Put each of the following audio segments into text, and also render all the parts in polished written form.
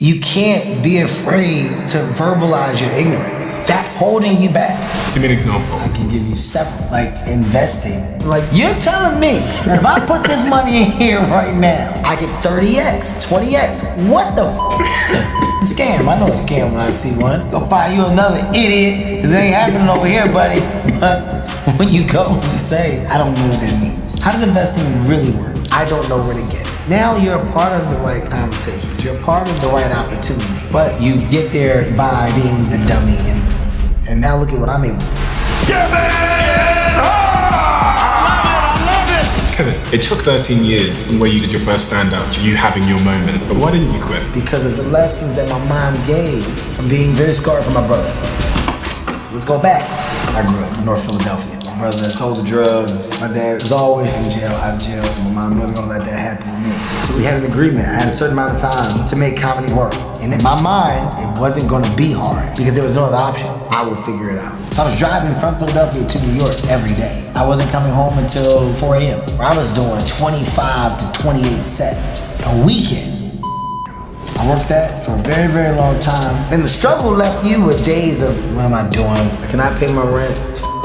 You can't be afraid to verbalize your ignorance. That's holding you back. Give me an example. I can give you several, like investing. Like, you're telling me that if I put this money in here right now, I get 30x, 20x. What the f? Scam. I know a scam when I see one. Go find you another idiot, because it ain't happening over here, buddy. But when you go, you say, I don't know what that means. How does investing really work? I don't know where to get it. Now you're a part of the right conversations. You're a part of the right opportunities, but you get there by being the dummy in them. And now look at what I'm able to do. Kevin, it took 13 years from where you did your first stand-up to you having your moment, but why didn't you quit? Because of the lessons that my mom gave from being very scarred from my brother. So let's go back. I grew up in North Philadelphia. My brother sold the drugs. My dad was always from jail, out of jail. My mom wasn't gonna let that happen with me. So we had an agreement. I had a certain amount of time to make comedy work. And in my mind, it wasn't gonna be hard because there was no other option. I would figure it out. So I was driving from Philadelphia to New York every day. I wasn't coming home until 4 a.m. I was doing 25 to 28 sets a weekend. I worked that for a very, very long time. Then the struggle left you with days of, what am I doing? Can I pay my rent?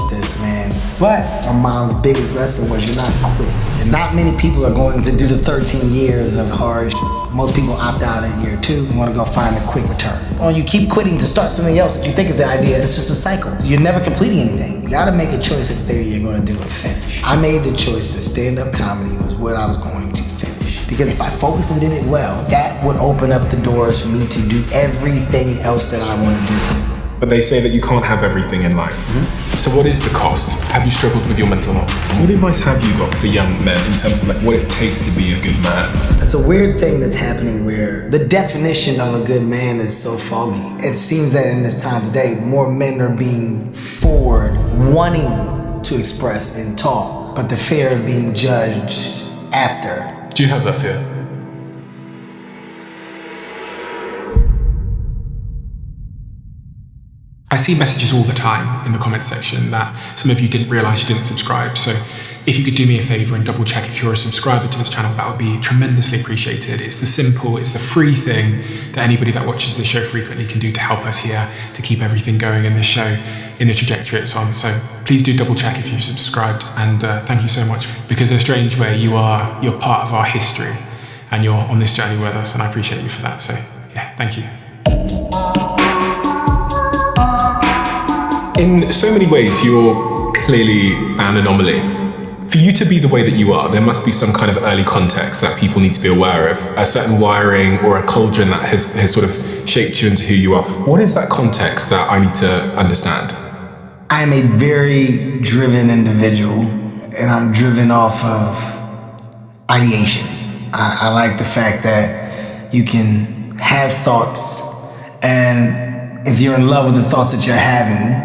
This, man. But my mom's biggest lesson was you're not quitting. And not many people are going to do the 13 years of hard shit. Most people opt out at year 2 and want to go find a quick return. Or you keep quitting to start something else that you think is the idea. It's just a cycle. You're never completing anything. You gotta make a choice of thing you're gonna do and finish. I made the choice that stand-up comedy was what I was going to finish. Because if I focused and did it well, that would open up the doors for me to do everything else that I want to do. But they say that you can't have everything in life. Mm-hmm. So what is the cost? Have you struggled with your mental health? What advice have you got for young men in terms of like what it takes to be a good man? That's a weird thing that's happening where the definition of a good man is so foggy. It seems that in this time today, more men are being forward, wanting to express and talk, but the fear of being judged after. Do you have that fear? I see messages all the time in the comments section that some of you didn't realize you didn't subscribe. So if you could do me a favor and double check if you're a subscriber to this channel, that would be tremendously appreciated. It's the simple, it's the free thing that anybody that watches the show frequently can do to help us here, to keep everything going in this show, in the trajectory it's on. So please do double check if you've subscribed, and thank you so much, because in a strange way, you're part of our history and you're on this journey with us, and I appreciate you for that. So yeah, thank you. In so many ways, you're clearly an anomaly. For you to be the way that you are, there must be some kind of early context that people need to be aware of, a certain wiring or a cauldron that has sort of shaped you into who you are. What is that context that I need to understand? I'm a very driven individual, and I'm driven off of ideation. I like the fact that you can have thoughts, and if you're in love with the thoughts that you're having,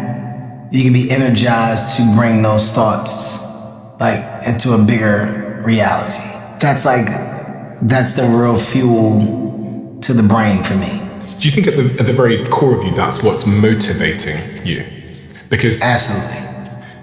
you can be energized to bring those thoughts into a bigger reality. That's the real fuel to the brain for me. Do you think at the very core of you, that's what's motivating you? Because absolutely,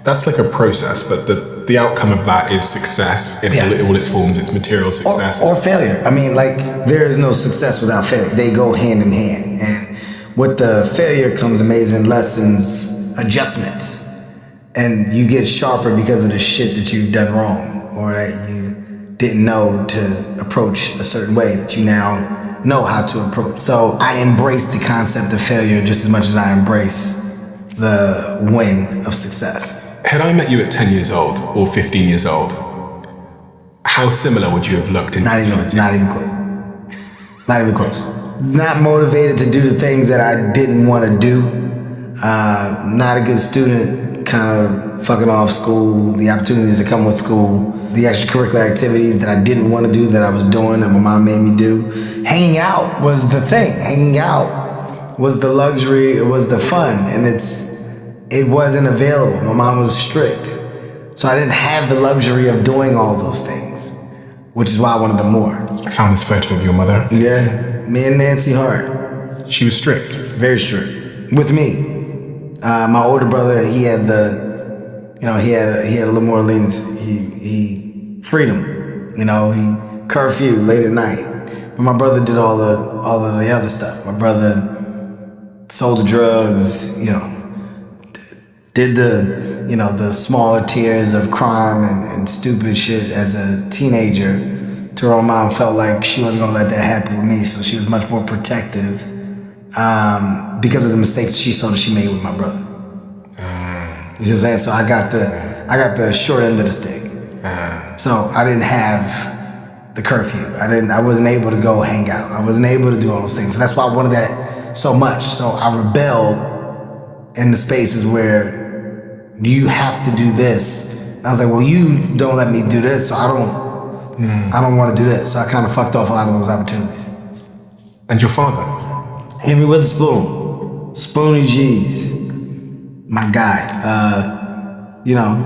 that's like a process, but the outcome of that is success in all its forms. It's material success or failure. I mean, there is no success without failure. They go hand in hand, and with the failure comes amazing lessons. Adjustments, and you get sharper because of the shit that you've done wrong or that you didn't know to approach a certain way that you now know how to approach. So I embrace the concept of failure just as much as I embrace the win of success. Had I met you at 10 years old or 15 years old, how similar would you have looked in Not even close. Not even close. Not motivated to do the things that I didn't want to do. Not a good student, kind of fucking off school, the opportunities that come with school, the extracurricular activities that I didn't want to do that I was doing that my mom made me do. Hanging out was the thing. Hanging out was the luxury, it was the fun, and it wasn't available. My mom was strict. So I didn't have the luxury of doing all those things, which is why I wanted them more. I found this photo of your mother. Yeah, me and Nancy Hart. She was strict. Very strict. With me. My older brother, he had he had a little more leniency. He freedom, he curfew late at night. But my brother did all of the other stuff. My brother sold the drugs, did the smaller tiers of crime and stupid shit as a teenager, to where my mom felt like she wasn't gonna let that happen with me, so she was much more protective because of the mistakes she saw that she made with my brother. You see what I'm saying? So I got the short end of the stick. So I didn't have the curfew. I wasn't able to go hang out. I wasn't able to do all those things. So that's why I wanted that so much. So I rebelled in the spaces where you have to do this. And I was like, well, you don't let me do this, so I don't want to do this. So I kind of fucked off a lot of those opportunities. And your father? Henry Witherspoon, Spoonie G's, my guy.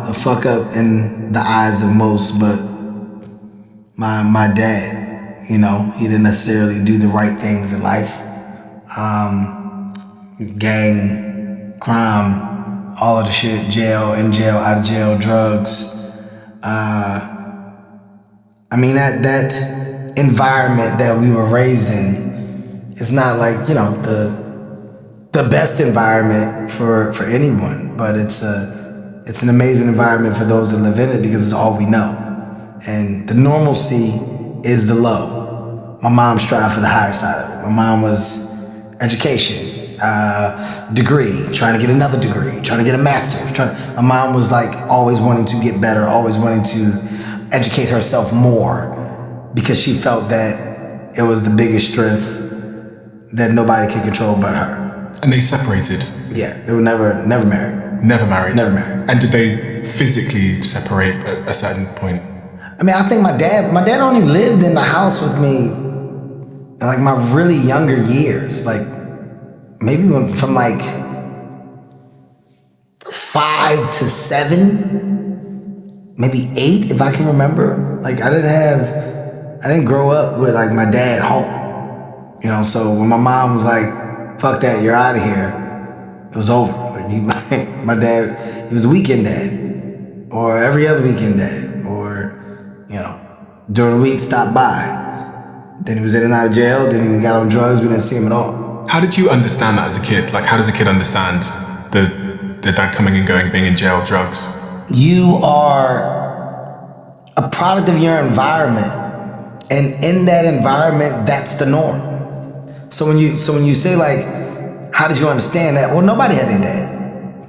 A fuck up in the eyes of most, but my dad, he didn't necessarily do the right things in life. Gang, crime, all of the shit, jail, in jail, out of jail, drugs. That environment that we were raised in, it's not like, the best environment for anyone, but it's an amazing environment for those that live in it because it's all we know. And the normalcy is the low. My mom strived for the higher side of it. My mom was education, degree, trying to get another degree, trying to get a master's. My mom was like always wanting to get better, always wanting to educate herself more because she felt that it was the biggest strength that nobody could control but her. And they separated? Yeah, they were never married. Never married? Never married. And did they physically separate at a certain point? I think my dad only lived in the house with me in like my really younger years. Like maybe from like 5 to 7, maybe 8 if I can remember. Like I didn't grow up with like my dad home. So when my mom was like, fuck that, you're out of here, it was over. Like my dad, he was a weekend dad, or every other weekend dad, or during the week stopped by. Then he was in and out of jail. Then he got on drugs. We didn't see him at all. How did you understand that as a kid? Like, how does a kid understand the dad coming and going, being in jail, drugs? You are a product of your environment, and in that environment, that's the norm. So when you say like, how did you understand that? Well, nobody had their dad.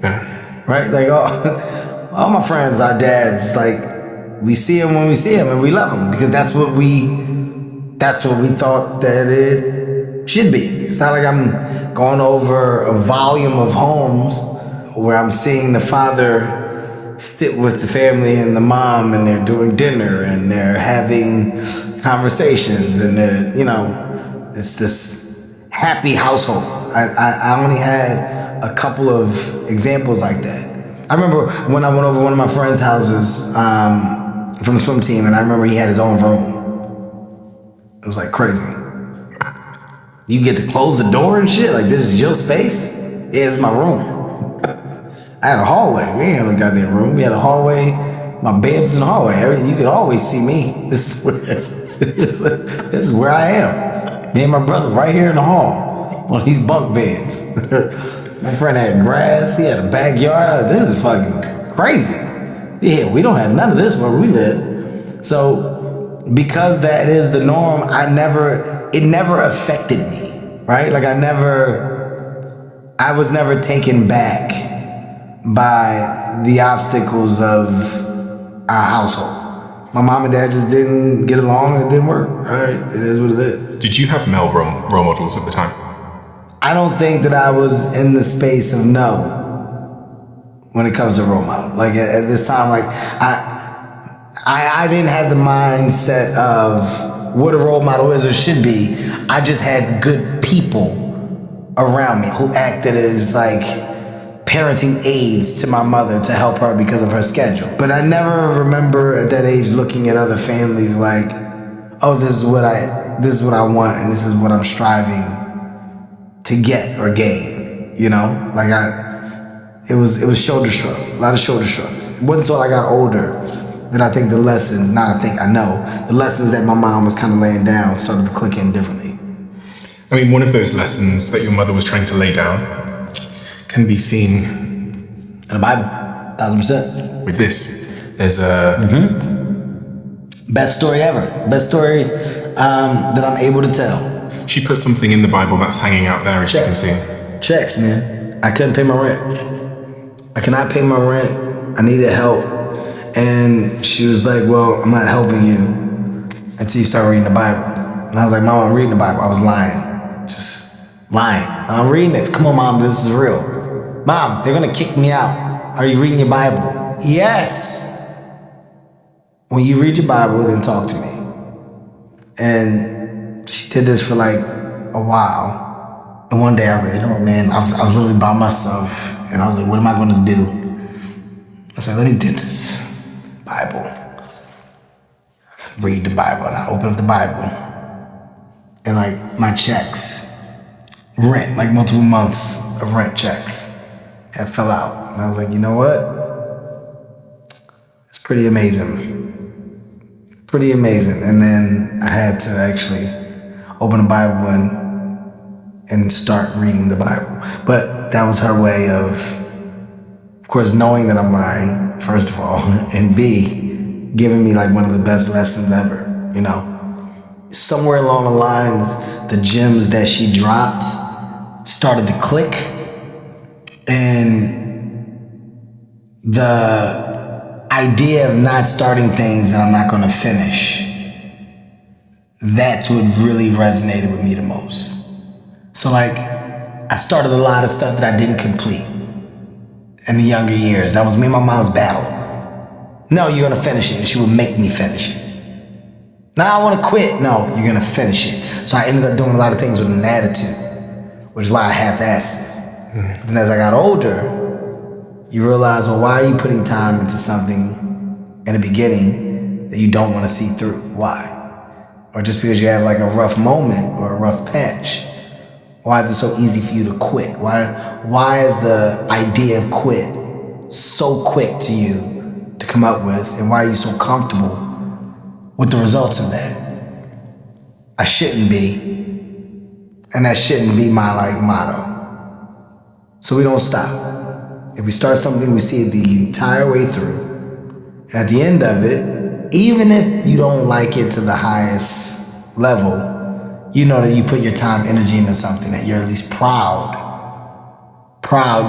Yeah. Right? Like all my friends, our dads, like we see him when we see him, and we love him because that's what we thought that it should be. It's not like I'm going over a volume of homes where I'm seeing the father sit with the family and the mom, and they're doing dinner and they're having conversations, and they're, it's this happy household. I only had a couple of examples like that. I remember when I went over one of my friend's houses from the swim team, and I remember he had his own room. It was like crazy. You get to close the door and shit? Like, this is your space? Yeah, it's my room. I had a hallway. We ain't had a goddamn room. We had a hallway. My bed's in the hallway. Everything. You could always see me. This is where I am. Me and my brother right here in the hall on these bunk beds. My friend had grass. He had a backyard. This is fucking crazy. Yeah, we don't have none of this where we live. So because that is the norm, it never affected me, right? Like I was never taken back by the obstacles of our household. My mom and dad just didn't get along. It didn't work. All right, it is what it is. Did you have male role models at the time? I don't think that I was in the space of no when it comes to role model. Like at this time, like I didn't have the mindset of what a role model is or should be. I just had good people around me who acted as like parenting aides to my mother to help her because of her schedule. But I never remember at that age looking at other families like, oh, this is what I want, and this is what I'm striving to get or gain. Like it was shoulder shrug, a lot of shoulder shrugs. It wasn't until I got older that I think the lessons, I know, the lessons that my mom was kind of laying down started to click in differently. I mean, one of those lessons that your mother was trying to lay down can be seen in the Bible, 1000%. With this. There's a... Best story ever. Best story that I'm able to tell. She put something in the Bible that's hanging out there, as you can see. Checks, man. I couldn't pay my rent. I cannot pay my rent. I needed help. And she was like, well, I'm not helping you until you start reading the Bible. And I was like, Mom, I'm reading the Bible. I was lying. Just lying. I'm reading it. Come on, Mom, this is real. Mom, they're gonna kick me out. Are you reading your Bible? Yes. When you read your Bible, then talk to me. And she did this for like a while. And one day I was like, you know what, man, I was literally by myself. And I was like, what am I gonna do? I said, let me get this Bible. Read the Bible. And I opened up the Bible. And like my checks, rent, like multiple months of rent checks had fell out. And I was like, you know what? It's pretty amazing. Pretty amazing. And then I had to actually open the Bible and start reading the Bible. But that was her way of course, knowing that I'm lying, first of all, and B, giving me like one of the best lessons ever, you know. Somewhere along the lines, the gems that she dropped started to click, and the idea of not starting things that I'm not gonna finish, that's what really resonated with me the most. So like, I started a lot of stuff that I didn't complete in the younger years. That was me and my mom's battle. No, you're gonna finish it. And she would make me finish it. Now I wanna quit. No, you're gonna finish it. So I ended up doing a lot of things with an attitude, which is why I half-assed it. But then as I got older, you realize, well, why are you putting time into something in the beginning that you don't wanna see through? Why? Or just because you have like a rough moment or a rough patch, why is it so easy for you to quit? Why is the idea of quit so quick to you to come up with, and why are you so comfortable with the results of that? I shouldn't be, and that shouldn't be my like motto. So we don't stop. If we start something, we see it the entire way through. And at the end of it, even if you don't like it to the highest level, you know that you put your time, energy into something that you're at least proud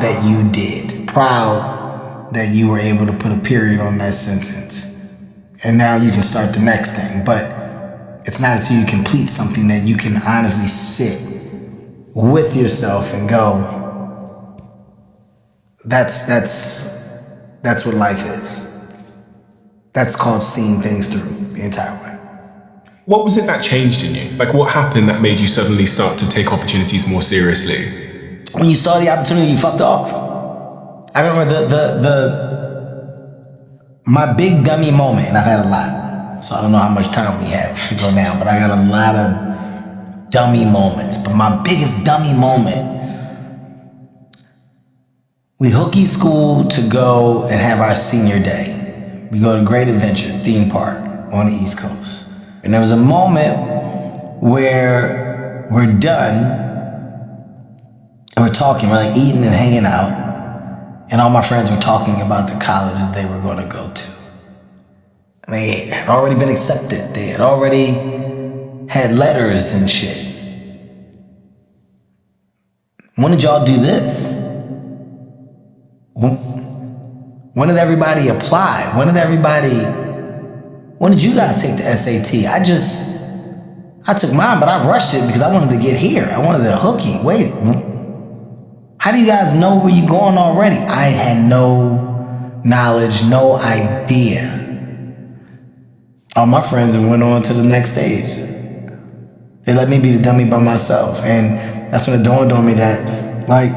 that you did, proud that you were able to put a period on that sentence. And now you can start the next thing. But it's not until you complete something that you can honestly sit with yourself and go, that's what life is. That's called seeing things through the entire way. What was it that changed in you? Like, what happened that made you suddenly start to take opportunities more seriously? When you saw the opportunity, you fucked off. I remember my big dummy moment, and I've had a lot, so I don't know how much time we have to go now, but I got a lot of dummy moments. But my biggest dummy moment, we hooky school to go and have our senior day. We go to Great Adventure theme park on the East Coast. And there was a moment where we're done and we're talking, we're like eating and hanging out, and all my friends were talking about the college that they were going to go to. And they had already been accepted. They had already had letters and shit. When did y'all do this? When did everybody apply? When did you guys take the SAT? I took mine, but I rushed it because I wanted to get here. I wanted the hooky. Wait, how do you guys know where you're going already? I had no knowledge, no idea. All my friends went on to the next stage. They let me be the dummy by myself. And that's when it dawned on me that, like,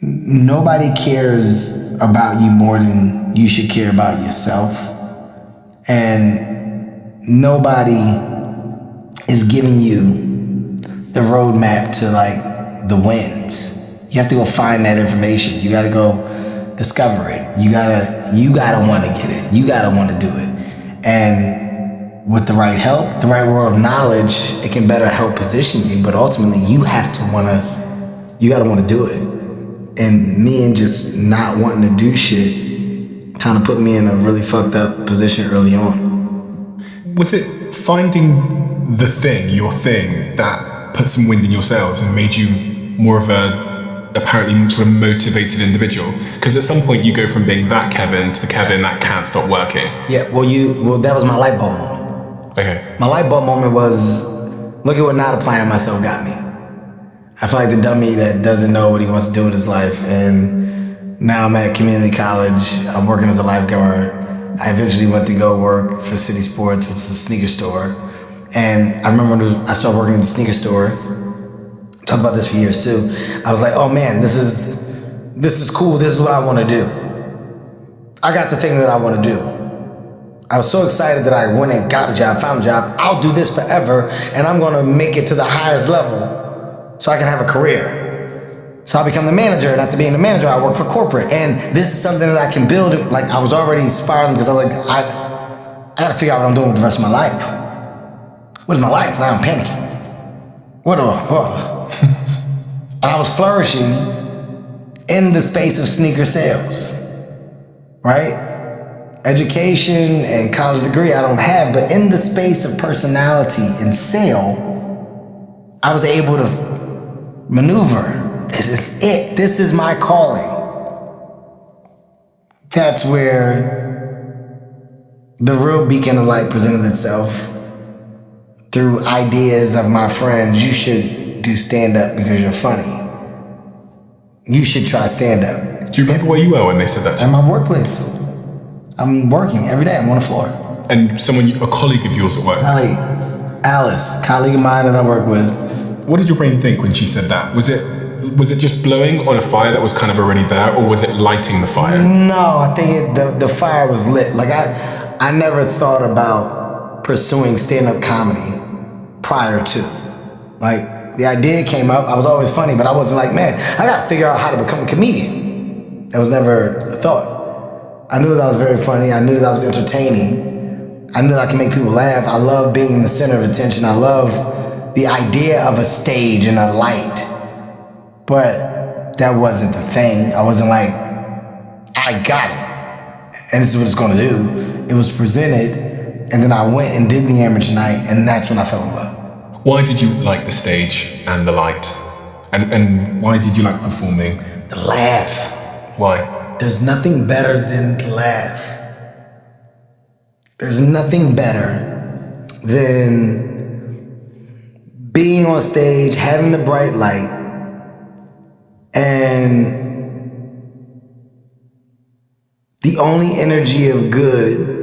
nobody cares about you more than you should care about yourself. And nobody is giving you the roadmap to like the wins. You have to go find that information. You got to go discover it. You gotta want to get it. You gotta want to do it. And with the right help, the right word of knowledge, it can better help position you. But ultimately, you gotta want to do it. And me and just not wanting to do shit kind of put me in a really fucked up position early on. Was it finding your thing, that put some wind in your sails and made you more of a apparently sort of motivated individual? Because at some point you go from being that Kevin to the Kevin that can't stop working. Yeah, well, that was my light bulb moment. Okay. My light bulb moment was, look at what not applying myself got me. I feel like the dummy that doesn't know what he wants to do in his life. And now I'm at community college. I'm working as a lifeguard. I eventually went to go work for City Sports, which is a sneaker store. And I remember when I started working in the sneaker store, talked about this for years too. I was like, oh man, this is cool. This is what I want to do. I got the thing that I want to do. I was so excited that I went and got a job, found a job. I'll do this forever, and I'm going to make it to the highest level so I can have a career. So I become the manager, and after being the manager, I work for corporate. And this is something that I can build. Like, I was already spiraling because I got to figure out what I'm doing with the rest of my life. What is my life? Now I'm panicking. And I was flourishing in the space of sneaker sales, right? Education and college degree I don't have, but in the space of personality and sale, I was able to maneuver. This is it. This is my calling. That's where the real beacon of light presented itself through ideas of my friends. You should do stand-up because you're funny. You should try stand-up. Do you remember where you were when they said that to you? At my workplace. I'm working every day. I'm on the floor. And a colleague of yours at work? Alice, colleague of mine that I work with. What did your brain think when she said that? Was it just blowing on a fire that was kind of already there, or was it lighting the fire? No, I think the fire was lit. Like I never thought about pursuing stand-up comedy prior to. Like, the idea came up, I was always funny, but I wasn't like, man, I gotta figure out how to become a comedian. That was never a thought. I knew that I was very funny, I knew that I was entertaining, I knew that I could make people laugh. I love being in the center of attention, I love the idea of a stage and a light. But that wasn't the thing. I wasn't like, I got it, and this is what it's gonna do. It was presented, and then I went and did the amateur night, and that's when I fell in love. Why did you like the stage and the light? And why did you like performing? The laugh. Why? There's nothing better than the laugh. There's nothing better than being on stage, having the bright light, and the only energy of good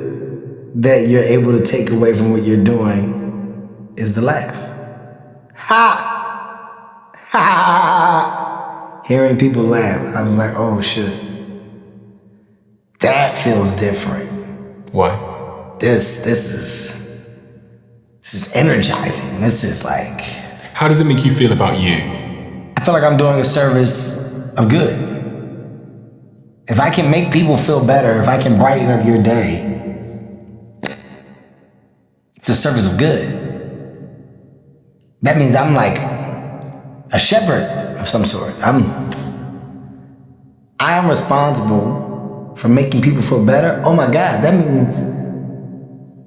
that you're able to take away from what you're doing is the laugh. Ha! Ha! Hearing people laugh, I was like, oh shit. That feels different. Why? This is energizing. This is like... How does it make you feel about you? I feel like I'm doing a service of good. If I can make people feel better, if I can brighten up your day, it's a service of good. That means I'm like a shepherd of some sort. I am responsible for making people feel better. Oh my God, that means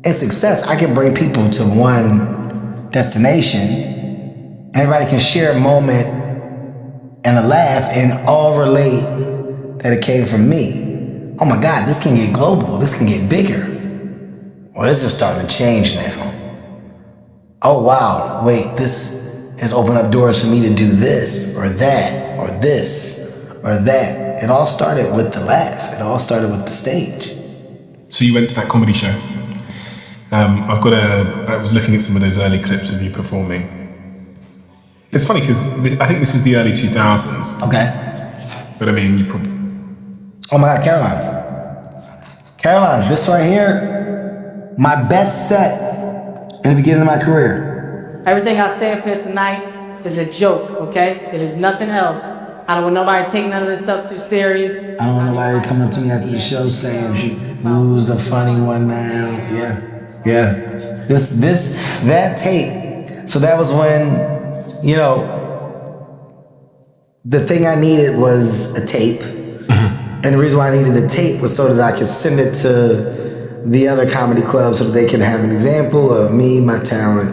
in success, I can bring people to one destination. Everybody can share a moment and a laugh and all relate that it came from me. Oh my God, this can get global. This can get bigger. Well, this is starting to change now. Oh wow, wait, this has opened up doors for me to do this or that or this or that. It all started with the laugh. It all started with the stage. So you went to that comedy show. I was looking at some of those early clips of you performing. It's funny because I think this is the early 2000s. Okay. But I mean, you probably... Oh my God, Caroline's, this right here, my best set in the beginning of my career. Everything I said for tonight is a joke, okay? It is nothing else. I don't want nobody taking none of this stuff too serious. I don't want nobody coming to me after the show saying, who's the funny one now? Yeah. That tape. So that was when, you know, the thing I needed was a tape. And the reason why I needed the tape was so that I could send it to the other comedy clubs so that they can have an example of me, my talent,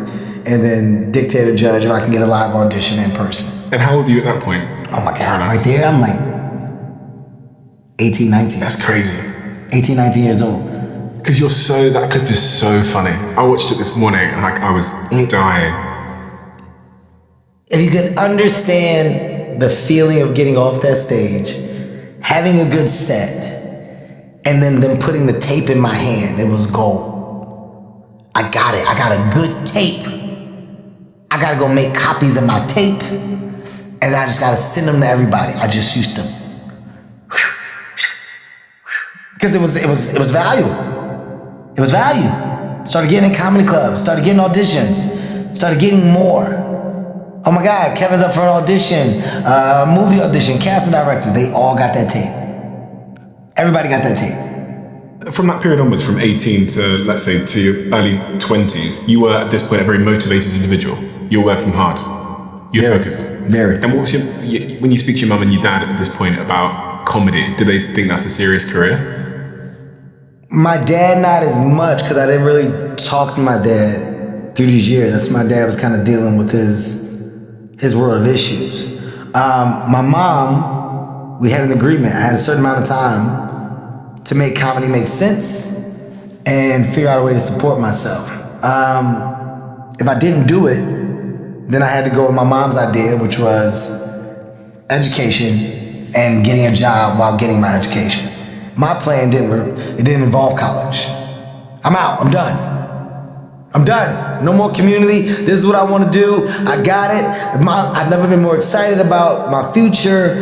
and then dictate or judge if I can get a live audition in person. And how old are you at that point? Oh my God, right there, I'm like 18, 19. That's crazy. 18, 19 years old. Because that clip is so funny. I watched it this morning and I was dying. If you could understand the feeling of getting off that stage, having a good set, and then them putting the tape in my hand, it was gold. I got it. I got a good tape. I gotta go make copies of my tape, and I just gotta send them to everybody. I just used to, because it was value. It was value. Started getting in comedy clubs, started getting auditions, started getting more. Oh my God, Kevin's up for an audition, movie audition, casting directors, they all got that tape. Everybody got that tape. From that period onwards, from 18 to, let's say, to your early 20s, you were at this point a very motivated individual. You were working hard. You were focused. Very. And what was when you speak to your mum and your dad at this point about comedy, do they think that's a serious career? My dad, not as much, because I didn't really talk to my dad through these years. That's my dad was kind of dealing with his world of issues. My mom, we had an agreement. I had a certain amount of time to make comedy make sense and figure out a way to support myself. If I didn't do it, then I had to go with my mom's idea, which was education and getting a job while getting my education. My plan didn't involve college. I'm out, I'm done. No more community. This is what I want to do. I got it. I've never been more excited about my future.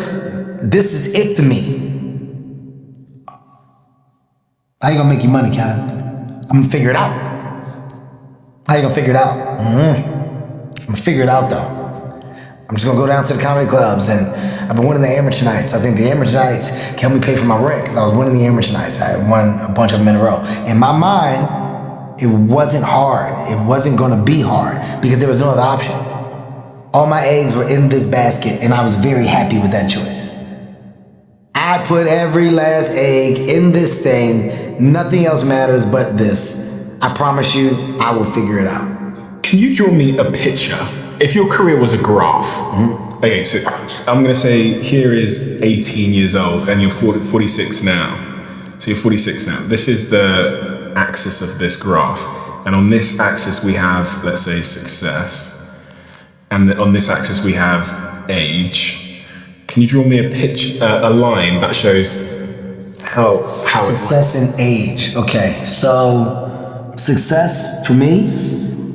This is it for me. How you gonna make your money, Kevin? I'm gonna figure it out. How you gonna figure it out? I'm gonna figure it out though. I'm just gonna go down to the comedy clubs, and I've been winning the amateur nights. I think the amateur nights can help me pay for my rent because I was winning the amateur nights. I won a bunch of them in a row. In my mind, it wasn't hard. It wasn't gonna be hard because there was no other option. All my eggs were in this basket, and I was very happy with that choice. I put every last egg in this thing. Nothing else matters but this. I promise you, I will figure it out. Can you draw me a picture? If your career was a graph, okay, so I'm gonna say here is 18 years old and you're 46 now. So you're 46 now. This is the axis of this graph. And on this axis we have, let's say, success. And on this axis we have age. Can you draw me a line that shows how success and age. Okay, so success for me,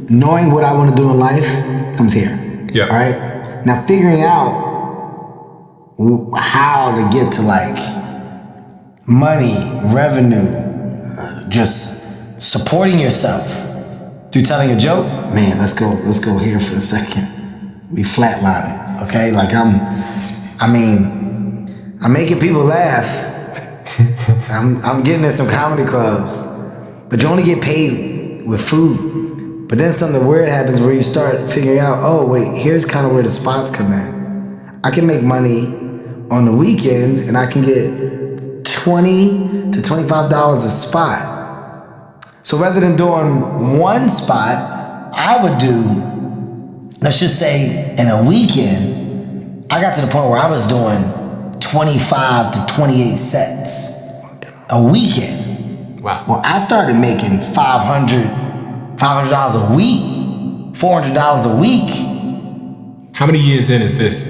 knowing what I want to do in life comes here. Yeah. All right. Now figuring out how to get to like money, revenue, just supporting yourself through telling a joke. Man, let's go here for a second. We flatlining. Okay, like I'm making people laugh. I'm getting in some comedy clubs, but you only get paid with food. But then something weird happens where you start figuring out, oh wait, here's kind of where the spots come in. I can make money on the weekends and I can get $20 to $25 a spot. So rather than doing one spot, I would do, let's just say in a weekend, I got to the point where I was doing 25 to 28 sets a weekend. Wow. Well, I started making $500 a week, $400 a week. How many years in is this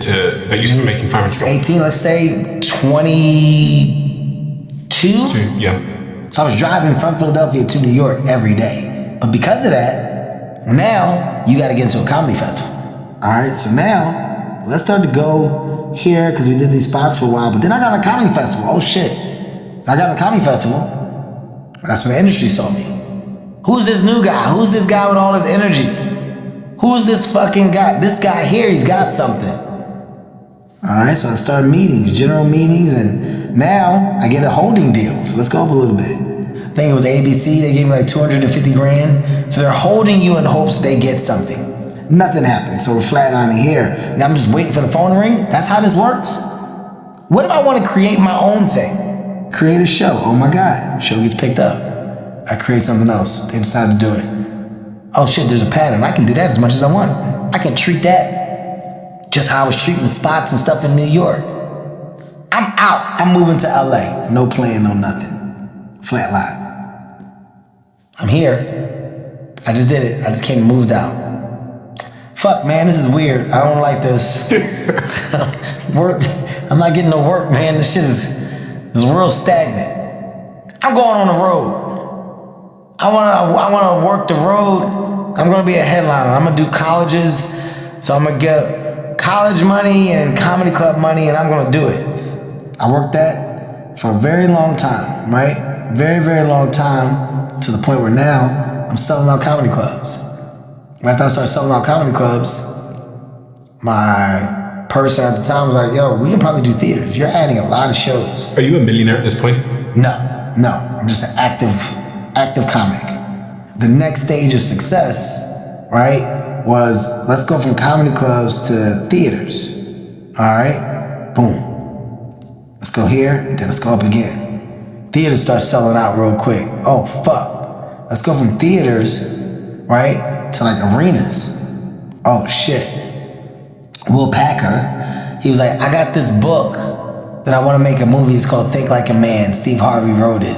that you started making $500? 18, let's say 22. Yeah. So I was driving from Philadelphia to New York every day. But because of that, now you gotta get into a comedy festival. All right, so now let's start to go here because we did these spots for a while, but then I got a comedy festival. Oh shit. I got a comedy festival. That's when the industry saw me. Who's this new guy? Who's this guy with all this energy? Who's this fucking guy? This guy here, he's got something. All right, so I started meetings, general meetings, and now I get a holding deal. So let's go up a little bit. I think it was ABC, they gave me like 250 grand. So they're holding you in hopes they get something. Nothing happened, so we're flatlining here. Now I'm just waiting for the phone to ring. That's how this works. What if I want to create my own thing? Create a show. Oh my God, show gets picked up. I create something else. They decide to do it. Oh shit, there's a pattern. I can do that as much as I want. I can treat that just how I was treating the spots and stuff in New York. I'm out. I'm moving to LA. No plan, no nothing. Flatline. I'm here. I just did it. I just came and moved out. Fuck, man, this is weird. I don't like this. Work. I'm not getting no work, man. This shit is real stagnant. I'm going on the road. I wanna work the road. I'm gonna be a headliner. I'm gonna do colleges. So I'm gonna get college money and comedy club money, and I'm gonna do it. I worked that for a very long time, right? Very, very long time, to the point where now I'm selling out comedy clubs. After I started selling out comedy clubs, my person at the time was like, yo, we can probably do theaters. You're adding a lot of shows. Are you a millionaire at this point? No. I'm just an active comic. The next stage of success, right, was let's go from comedy clubs to theaters. All right? Boom. Let's go here, then let's go up again. Theaters start selling out real quick. Oh, fuck. Let's go from theaters, right, to like arenas. Oh shit. Will Packer, he was like, I got this book that I want to make a movie. It's called Think Like a Man. Steve Harvey wrote it.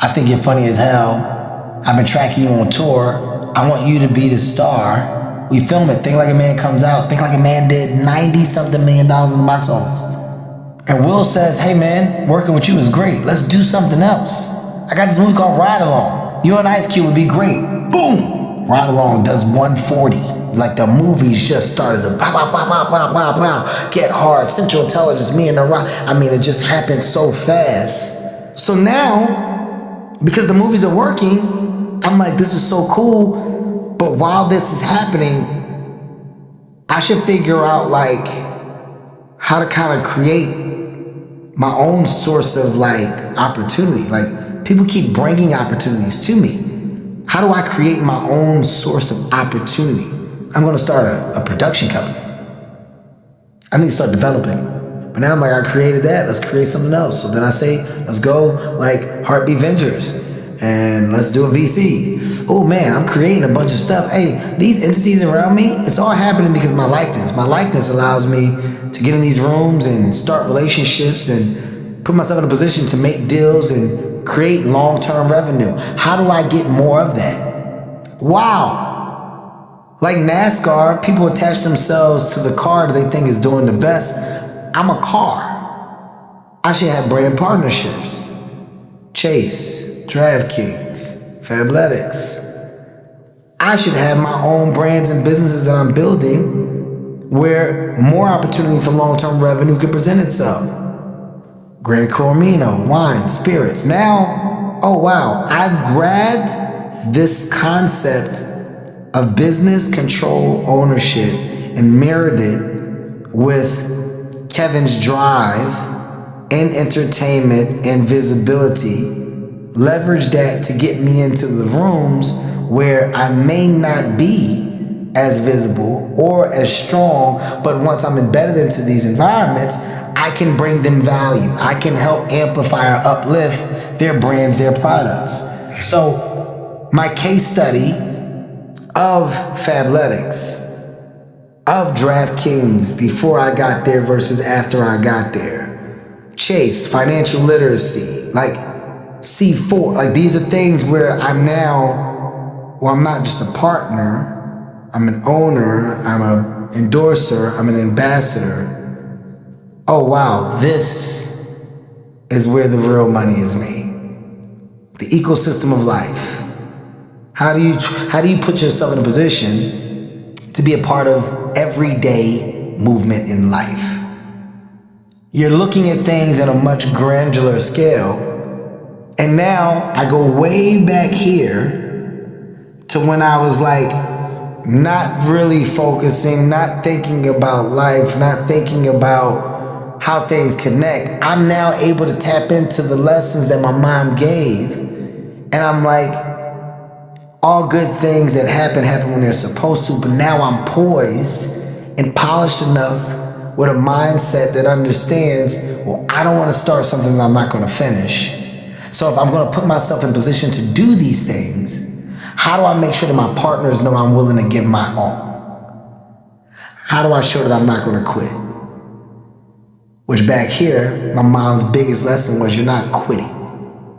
I think you're funny as hell. I've been tracking you on tour. I want you to be the star. We film it. Think Like a Man comes out. Think Like a Man did 90-something million dollars in the box office. And Will says, hey man, working with you is great. Let's do something else. I got this movie called Ride Along. You and Ice Cube would be great. Boom! Ride Along does 140. Like the movies just started to pow, pow, pow, pow, pow, pow, pow. Get Hard, Central Intelligence, Me and the Rock. I mean, it just happened so fast. So now, because the movies are working, I'm like, this is so cool. But while this is happening, I should figure out like how to kind of create my own source of like opportunity. Like people keep bringing opportunities to me. How do I create my own source of opportunity? I'm gonna start a production company. I need to start developing. But now I'm like, I created that, let's create something else. So then I say, let's go like Hartbeat Ventures and let's do a VC. Oh man, I'm creating a bunch of stuff. Hey, these entities around me, it's all happening because of my likeness. My likeness allows me to get in these rooms and start relationships and put myself in a position to make deals and create long-term revenue. How do I get more of that? Wow. Like NASCAR, people attach themselves to the car that they think is doing the best. I'm a car. I should have brand partnerships. Chase, DraftKings, Fabletics. I should have my own brands and businesses that I'm building where more opportunity for long-term revenue can present itself. Grand Coromino, wine, spirits. Now, oh wow, I've grabbed this concept of business control ownership and mirrored it with Kevin's drive and entertainment and visibility. Leverage that to get me into the rooms where I may not be as visible or as strong, but once I'm embedded into these environments, I can bring them value. I can help amplify or uplift their brands, their products. So my case study of Fabletics, of DraftKings before I got there versus after I got there. Chase, financial literacy, like C4, like these are things where I'm now, well, I'm not just a partner, I'm an owner, I'm an endorser, I'm an ambassador. Oh wow, this is where the real money is made. The ecosystem of life. How do you put yourself in a position to be a part of everyday movement in life? You're looking at things at a much granular scale. And now I go way back here to when I was like not really focusing, not thinking about life, not thinking about how things connect, I'm now able to tap into the lessons that my mom gave. And I'm like, all good things that happen when they're supposed to, but now I'm poised and polished enough with a mindset that understands, well, I don't want to start something that I'm not going to finish. So if I'm going to put myself in position to do these things, how do I make sure that my partners know I'm willing to give my all? How do I show that I'm not going to quit? Which back here, my mom's biggest lesson was you're not quitting.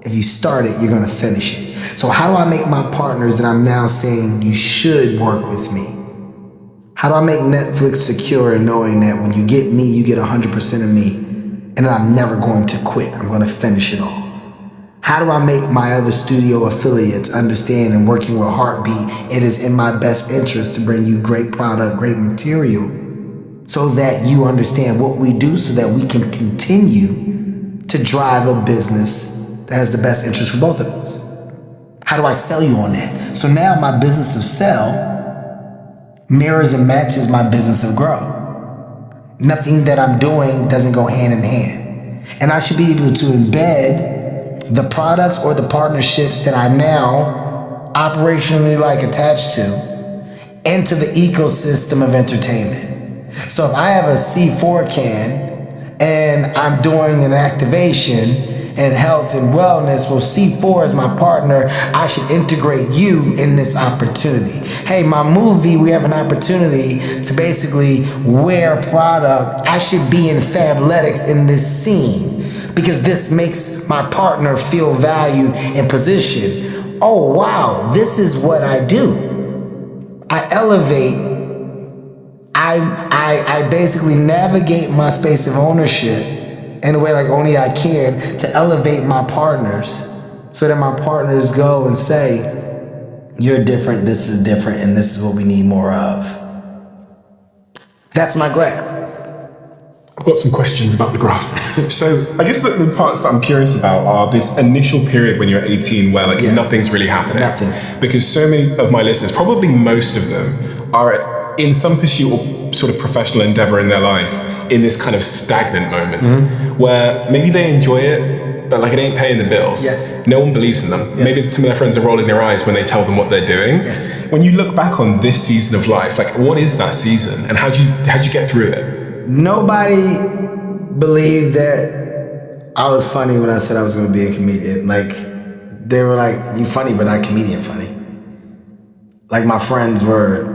If you start it, you're going to finish it. So how do I make my partners that I'm now saying you should work with me? How do I make Netflix secure in knowing that when you get me, you get 100% of me, and that I'm never going to quit, I'm going to finish it all? How do I make my other studio affiliates understand and working with Hartbeat, it is in my best interest to bring you great product, great material, so that you understand what we do so that we can continue to drive a business that has the best interest for both of us? How do I sell you on that? So now my business of sell mirrors and matches my business of grow. Nothing that I'm doing doesn't go hand in hand. And I should be able to embed the products or the partnerships that I now operationally attached to into the ecosystem of entertainment. So if I have a C4 can and I'm doing an activation and health and wellness, well, C4 is my partner. I should integrate you in this opportunity. Hey, my movie, we have an opportunity to basically wear product. I should be in Fabletics in this scene because this makes my partner feel valued and positioned. Oh, wow, this is what I do. I elevate. I basically navigate my space of ownership in a way like only I can to elevate my partners so that my partners go and say, you're different, this is different, and this is what we need more of. That's my graph. I've got some questions about the graph. So I guess the parts that I'm curious about are this initial period when you're 18 where nothing's really happening. Nothing. Because so many of my listeners, probably most of them, are in some pursuit or sort of professional endeavor in their life in this kind of stagnant moment where maybe they enjoy it, but it ain't paying the bills. Yeah. No one believes in them. Yeah. Maybe some of their friends are rolling their eyes when they tell them what they're doing. Yeah. When you look back on this season of life, what is that season and how'd you get through it? Nobody believed that I was funny when I said I was going to be a comedian. They were like, you funny, but not comedian funny. My friends were,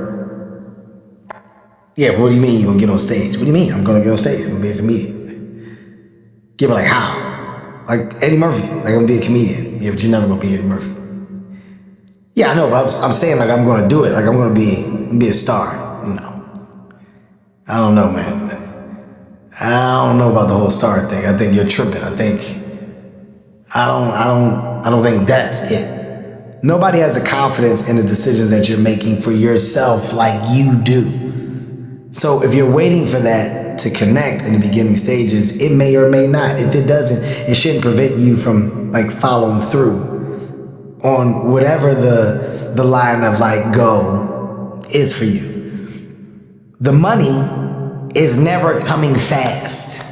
yeah, what do you mean you're going to get on stage? What do you mean I'm going to get on stage? I'm going to be a comedian. Yeah, but how? Eddie Murphy, I'm going to be a comedian. Yeah, but you're never going to be Eddie Murphy. Yeah, I know, but I'm saying I'm going to do it. I'm going to be a star. No. I don't know, man. I don't know about the whole star thing. I think you're tripping. I don't think that's it. Nobody has the confidence in the decisions that you're making for yourself like you do. So if you're waiting for that to connect in the beginning stages, it may or may not. If it doesn't, it shouldn't prevent you from following through on whatever the line of go is for you. The money is never coming fast.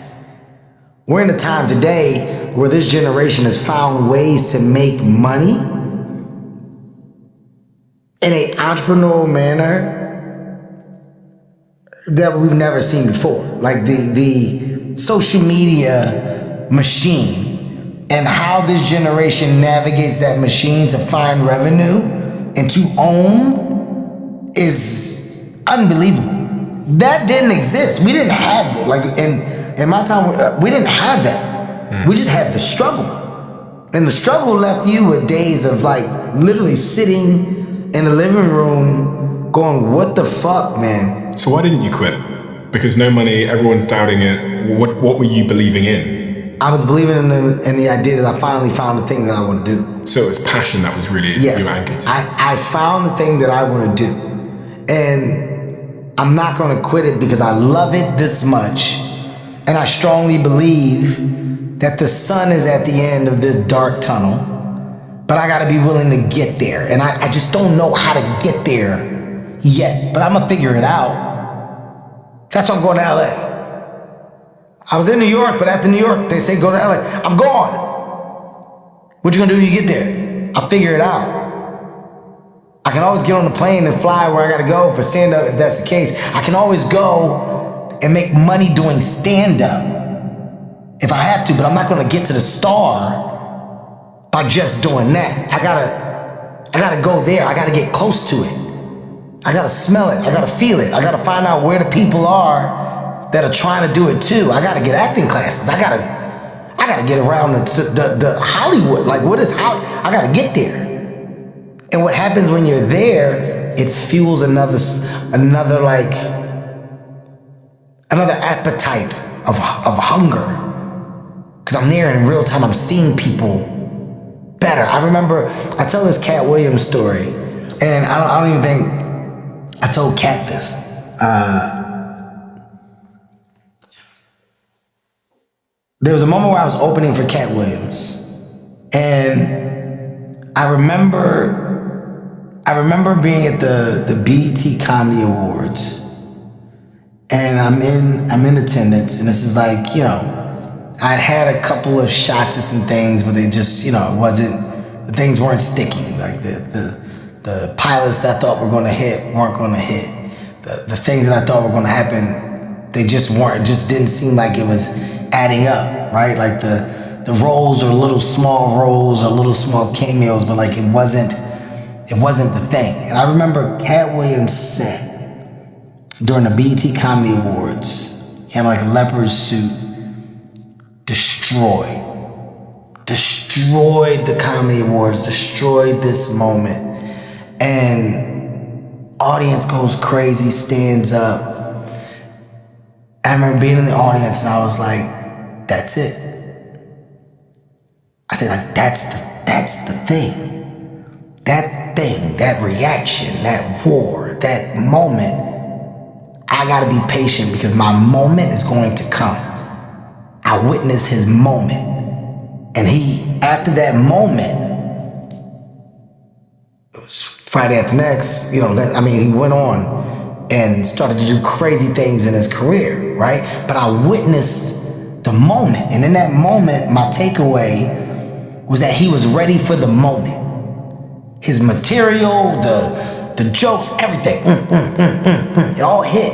We're in a time today where this generation has found ways to make money in an entrepreneurial manner that we've never seen before. The social media machine and how this generation navigates that machine to find revenue and to own is unbelievable. That didn't exist. We didn't have it. In my time, we didn't have that. We just had the struggle. And the struggle left you with days of literally sitting in the living room going, what the fuck, man? So why didn't you quit? Because no money, everyone's doubting it. What were you believing in? I was believing in the idea that I finally found the thing that I want to do. So it was passion that was really you anchored to. I found the thing that I want to do. And I'm not going to quit it because I love it this much. And I strongly believe that the sun is at the end of this dark tunnel. But I got to be willing to get there. And I just don't know how to get there yet, but I'm gonna figure it out. That's why I'm going to LA. I was in New York, but after New York, they say go to LA. I'm gone. What you gonna do when you get there? I'll figure it out. I can always get on the plane and fly where I gotta go for stand-up if that's the case. I can always go and make money doing stand-up if I have to, but I'm not gonna get to the star by just doing that. I gotta go there. I gotta get close to it. I gotta smell it. I gotta feel it. I gotta find out where the people are that are trying to do it too. I gotta get acting classes. I gotta get around the Hollywood. Like, what is Hollywood? I gotta get there. And what happens when you're there, it fuels another appetite of hunger. Because I'm there in real time. I'm seeing people better. I remember, I tell this Cat Williams story, and I don't even think I told Cat this. There was a moment where I was opening for Cat Williams, and I remember being at the BET Comedy Awards, and I'm in attendance, and this is like, you know, I'd had a couple of shots at some things, but they just, you know, the things weren't sticking. Like the pilots that I thought were gonna hit weren't gonna hit. The things that I thought were gonna happen, they just weren't. It just didn't seem like it was adding up, right? Like the roles are little small roles or little small cameos, but like it wasn't the thing. And I remember Cat Williams said during the BET Comedy Awards, he had like a leopard suit, destroyed the Comedy Awards, destroyed this moment. And audience goes crazy, stands up. I remember being in the audience and I was like, that's it. I said, like, that's the thing. That thing, that reaction, that roar, that moment, I gotta be patient because my moment is going to come. I witnessed his moment. And after that moment, it was Friday After Next, you know, he went on and started to do crazy things in his career, right? But I witnessed the moment. And in that moment, my takeaway was that he was ready for the moment. His material, the jokes, everything, it all hit.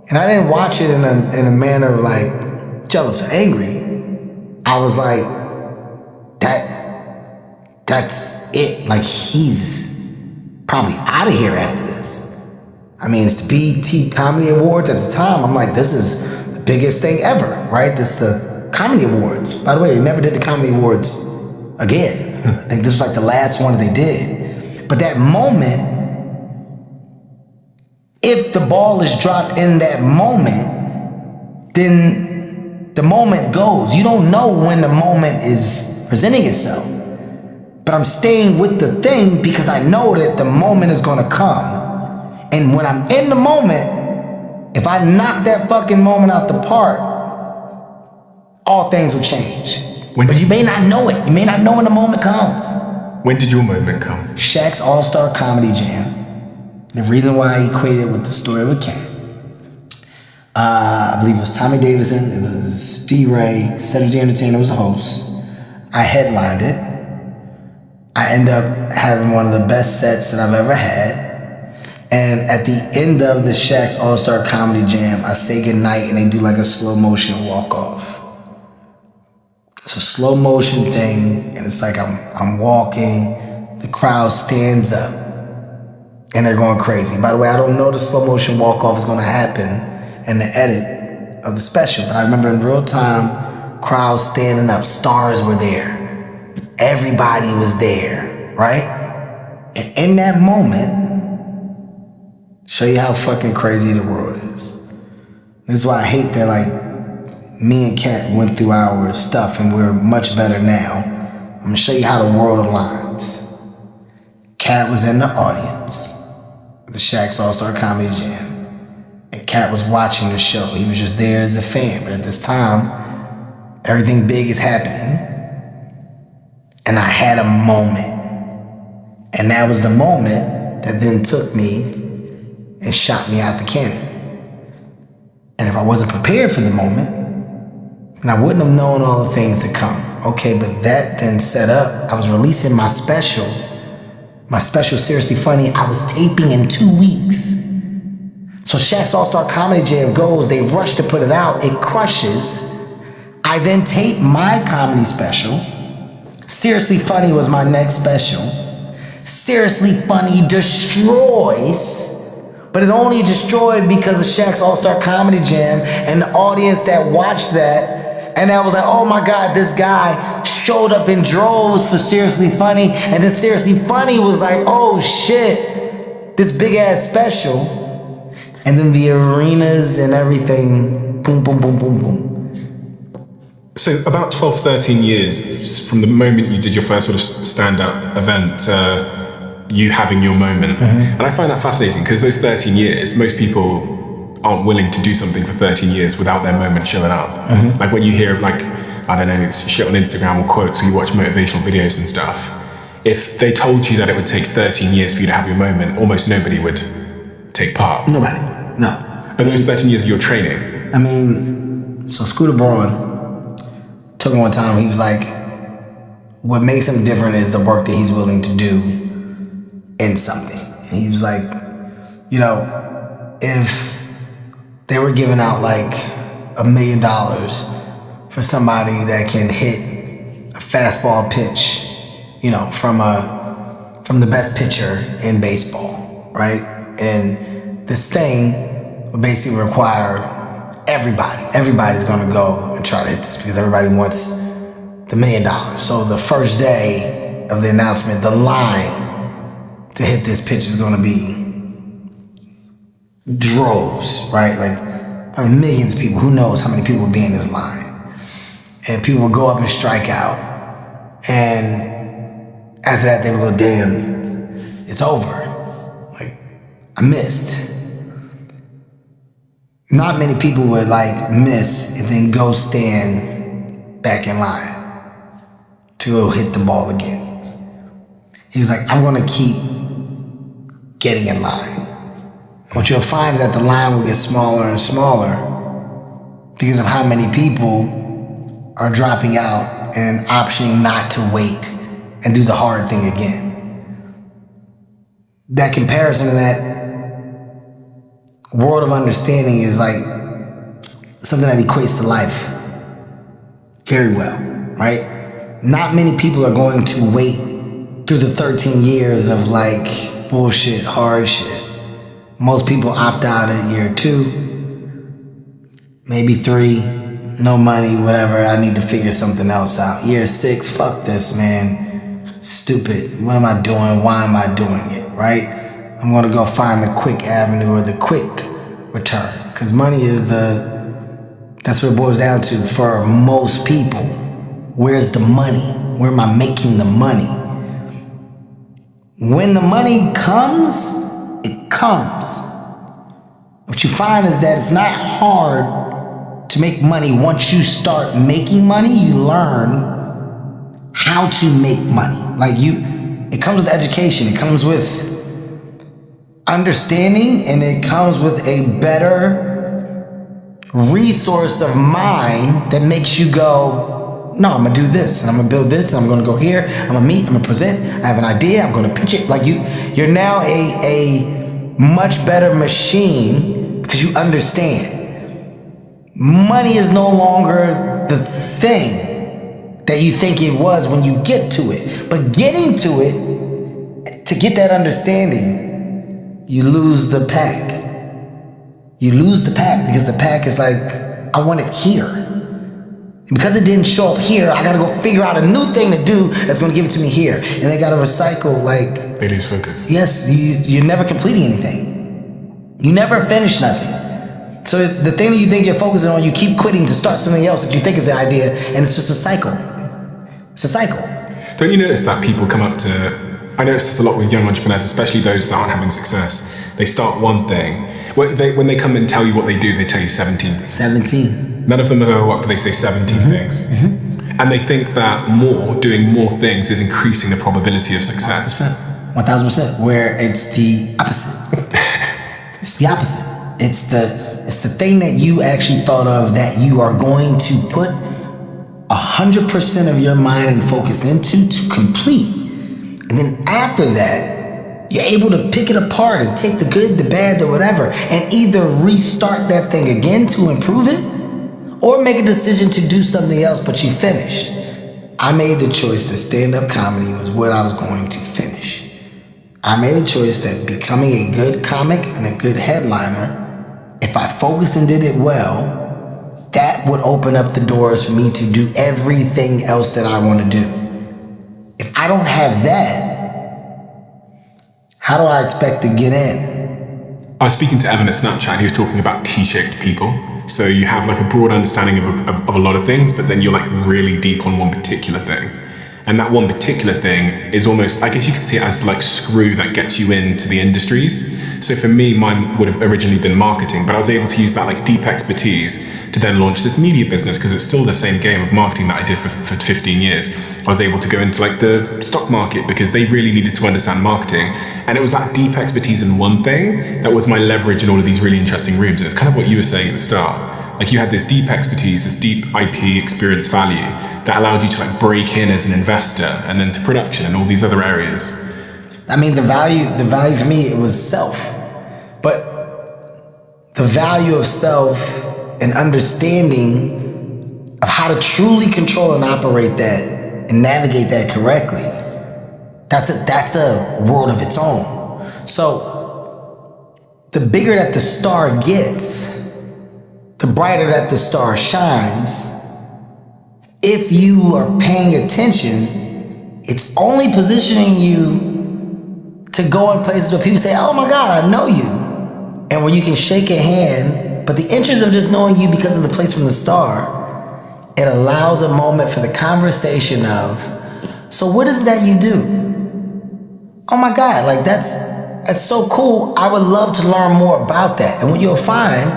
And I didn't watch it in a manner of like jealous or angry. I was like, that's it. Like, he's probably out of here after this. I mean, it's the BET Comedy Awards at the time. I'm like, this is the biggest thing ever, right? This is the Comedy Awards. By the way, they never did the Comedy Awards again. I think this was like the last one they did. But that moment, if the ball is dropped in that moment, then the moment goes. You don't know when the moment is presenting itself. But I'm staying with the thing because I know that the moment is gonna come. And when I'm in the moment, if I knock that fucking moment out the park, all things will change. But you may not know it. You may not know when the moment comes. When did your moment come? Shaq's All-Star Comedy Jam. The reason why I equated it with the story with Cat. I believe it was Tommy Davidson, it was D-Ray, Cedric the Entertainer was a host. I headlined it. I end up having one of the best sets that I've ever had. And at the end of the Shaq's All-Star Comedy Jam, I say goodnight and they do like a slow motion walk-off. It's a slow motion thing, and it's like I'm walking, the crowd stands up, and they're going crazy. By the way, I don't know the slow motion walk-off is gonna happen in the edit of the special, but I remember in real time, crowds standing up, stars were there. Everybody was there, right? And in that moment, show you how fucking crazy the world is. This is why I hate that, like, me and Kat went through our stuff and we're much better now. I'm gonna show you how the world aligns. Kat was in the audience of the Shaq's All-Star Comedy Jam. And Kat was watching the show. He was just there as a fan. But at this time, everything big is happening. And I had a moment. And that was the moment that then took me and shot me out the cannon. And if I wasn't prepared for the moment, then I wouldn't have known all the things to come. Okay, but that then set up, I was releasing my special Seriously Funny, I was taping in 2 weeks. So Shaq's All-Star Comedy Jam goes, they rush to put it out, it crushes. I then tape my comedy special. Seriously Funny was my next special. Seriously Funny destroys, but it only destroyed because of Shaq's All-Star Comedy Jam and the audience that watched that. And I was like, oh my God, this guy showed up in droves for Seriously Funny. And then Seriously Funny was like, oh shit, this big ass special. And then the arenas and everything, boom, boom, boom, boom, boom. So about 12, 13 years from the moment you did your first sort of stand-up event, you having your moment. And I find that fascinating because those 13 years, most people aren't willing to do something for 13 years without their moment showing up. Like when you hear like, I don't know, shit on Instagram or quotes, or you watch motivational videos and stuff, if they told you that it would take 13 years for you to have your moment, almost nobody would take part. Nobody, no. But those 13 years of your training. I mean, so Scooter Braun told me one time, he was like, what makes him different is the work that he's willing to do in something. And he was like, you know, if they were giving out like $1 million for somebody that can hit a fastball pitch, you know, from the best pitcher in baseball, right? And this thing would basically require everybody's gonna go and try to hit this because everybody wants the $1 million. So the first day of the announcement, the line to hit this pitch is gonna be droves, right? Like probably millions of people. Who knows how many people would be in this line? And people would go up and strike out. And after that, they would go, damn, it's over. Like, I missed. Not many people would like miss and then go stand back in line to go hit the ball again. He was like, I'm gonna keep getting in line. What you'll find is that the line will get smaller and smaller because of how many people are dropping out and optioning not to wait and do the hard thing again. That comparison to that world of understanding is like something that equates to life very well, right? Not many people are going to wait through the 13 years of like bullshit, hard shit. Most people opt out at year 2, maybe 3, no money, whatever, I need to figure something else out. Year 6, fuck this, man. Stupid. What am I doing? Why am I doing it, right? I'm gonna go find the quick avenue or the quick return. Because money is that's what it boils down to for most people. Where's the money? Where am I making the money? When the money comes, it comes. What you find is that it's not hard to make money. Once you start making money, you learn how to make money. Like it comes with education, it comes with understanding, and it comes with a better resource of mind that makes you go, no, I'm gonna do this, and I'm gonna build this, and I'm gonna go here, I'm gonna meet, I'm gonna present, I have an idea, I'm gonna pitch it. Like you're now a much better machine because you understand. Money is no longer the thing that you think it was when you get to it. But getting to it, to get that understanding, you lose the pack. You lose the pack because the pack is like, I want it here. And because it didn't show up here, I gotta go figure out a new thing to do that's gonna give it to me here. And they gotta recycle, like... They lose focus. Yes, you're never completing anything. You never finish nothing. So the thing that you think you're focusing on, you keep quitting to start something else that you think is the idea, and it's just a cycle. It's a cycle. Don't you notice that people come up to... I notice this a lot with young entrepreneurs, especially those that aren't having success. They start one thing. When they come and tell you what they do, they tell you 17 things. 17. None of them have ever worked, but they say 17 things. And they think that doing more things is increasing the probability of success. 1,000%. Where it's the opposite. It's the opposite. It's the thing that you actually thought of that you are going to put 100% of your mind and focus into to complete. And then after that, you're able to pick it apart and take the good, the bad, the whatever, and either restart that thing again to improve it, or make a decision to do something else, but you finished. I made the choice that stand-up comedy was what I was going to finish. I made a choice that becoming a good comic and a good headliner, if I focused and did it well, that would open up the doors for me to do everything else that I want to do. If I don't have that, how do I expect to get in? I was speaking to Evan at Snapchat, and he was talking about T-shaped people. So you have like a broad understanding of a lot of things, but then you're like really deep on one particular thing. And that one particular thing is almost, I guess you could see it as like screw that gets you into the industries. So for me, mine would have originally been marketing, but I was able to use that like deep expertise to then launch this media business, because it's still the same game of marketing that I did for 15 years. I was able to go into like the stock market because they really needed to understand marketing. And it was that deep expertise in one thing that was my leverage in all of these really interesting rooms. And it's kind of what you were saying at the start. Like you had this deep expertise, this deep IP experience value that allowed you to like break in as an investor and then to production and all these other areas. I mean, the value for me, it was self. But the value of self and understanding of how to truly control and operate that and navigate that correctly, that's a world of its own. So the bigger that the star gets, the brighter that the star shines. If you are paying attention, it's only positioning you to go in places where people say, oh my God, I know you. And where you can shake a hand, but the interest of just knowing you because of the place from the star, it allows a moment for the conversation of, so what is it that you do? Oh my God, like that's so cool. I would love to learn more about that. And what you'll find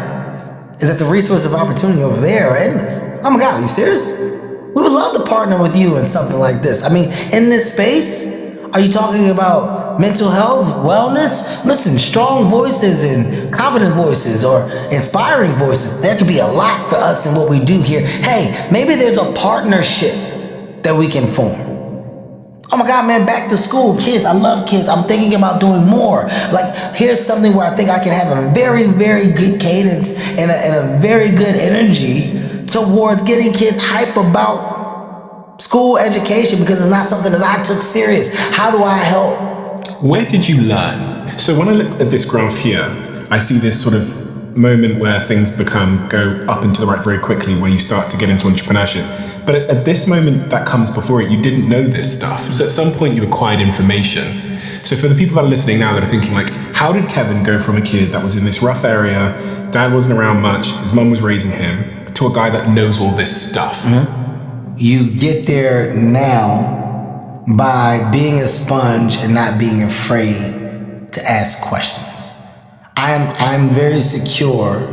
is that the resources of opportunity over there are endless. Oh my God, are you serious? We would love to partner with you in something like this. I mean, in this space, are you talking about mental health, wellness? Listen, strong voices and confident voices or inspiring voices, there could be a lot for us in what we do here. Hey, maybe there's a partnership that we can form. Oh my God, man, back to school, kids, I love kids. I'm thinking about doing more. Like, here's something where I think I can have a very, very good cadence and a very good energy towards getting kids hype about school education, because it's not something that I took serious. How do I help? Where did you learn? So when I look at this graph here, I see this sort of moment where things go up and to the right very quickly, where you start to get into entrepreneurship. But at this moment that comes before it, you didn't know this stuff. So at some point you acquired information. So for the people that are listening now that are thinking like, how did Kevin go from a kid that was in this rough area, dad wasn't around much, his mum was raising him, to a guy that knows all this stuff? Mm-hmm. You get there now by being a sponge and not being afraid to ask questions. I'm very secure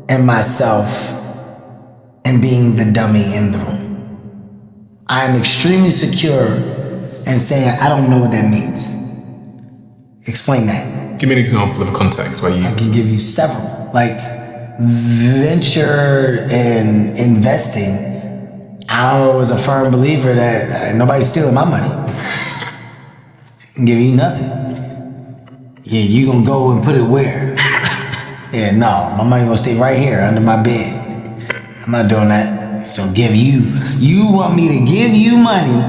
in myself and being the dummy in the room. I am extremely secure in saying, I don't know what that means. Explain that. Give me an example of a context where I can give you several. Like venture and investing, I was a firm believer that nobody's stealing my money. I'm giving you nothing. Yeah, you gonna go and put it where? Yeah, no, my money gonna stay right here under my bed. I'm not doing that. So you want me to give you money,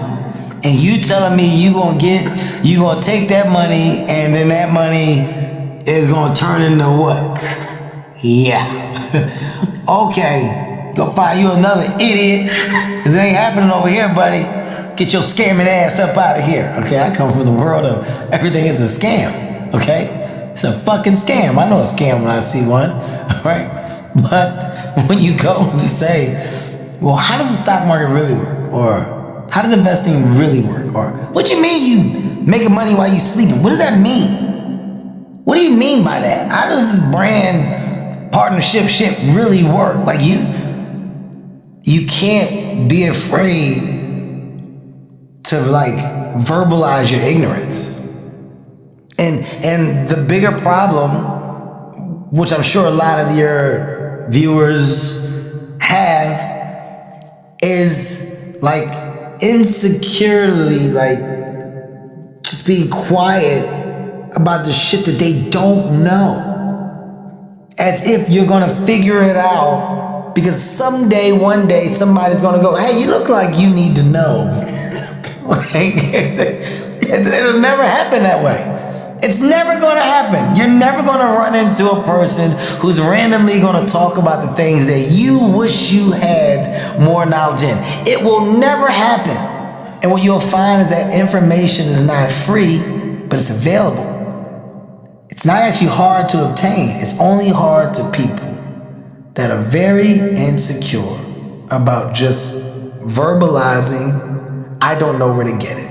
and you telling me you gonna take that money, and then that money is gonna turn into what? Yeah. Okay. Go find you another idiot, cause it ain't happening over here, buddy. Get your scamming ass up out of here. Okay, I come from the world of everything is a scam. Okay, it's a fucking scam. I know a scam when I see one. All right, but when you go and you say, well, how does the stock market really work, or how does investing really work, or what you mean you making money while you sleeping? What does that mean? What do you mean by that? How does this brand partnership shit really work? Like you can't be afraid to like verbalize your ignorance. And the bigger problem which I'm sure a lot of your viewers have, is like insecurely, like just being quiet about the shit that they don't know. As if you're gonna figure it out because someday, one day, somebody's gonna go, hey, you look like you need to know. It'll never happen that way. It's never gonna happen. You're never gonna run into a person who's randomly gonna talk about the things that you wish you had more knowledge in. It will never happen. And what you'll find is that information is not free, but it's available. It's not actually hard to obtain. It's only hard to people that are very insecure about just verbalizing, I don't know where to get it.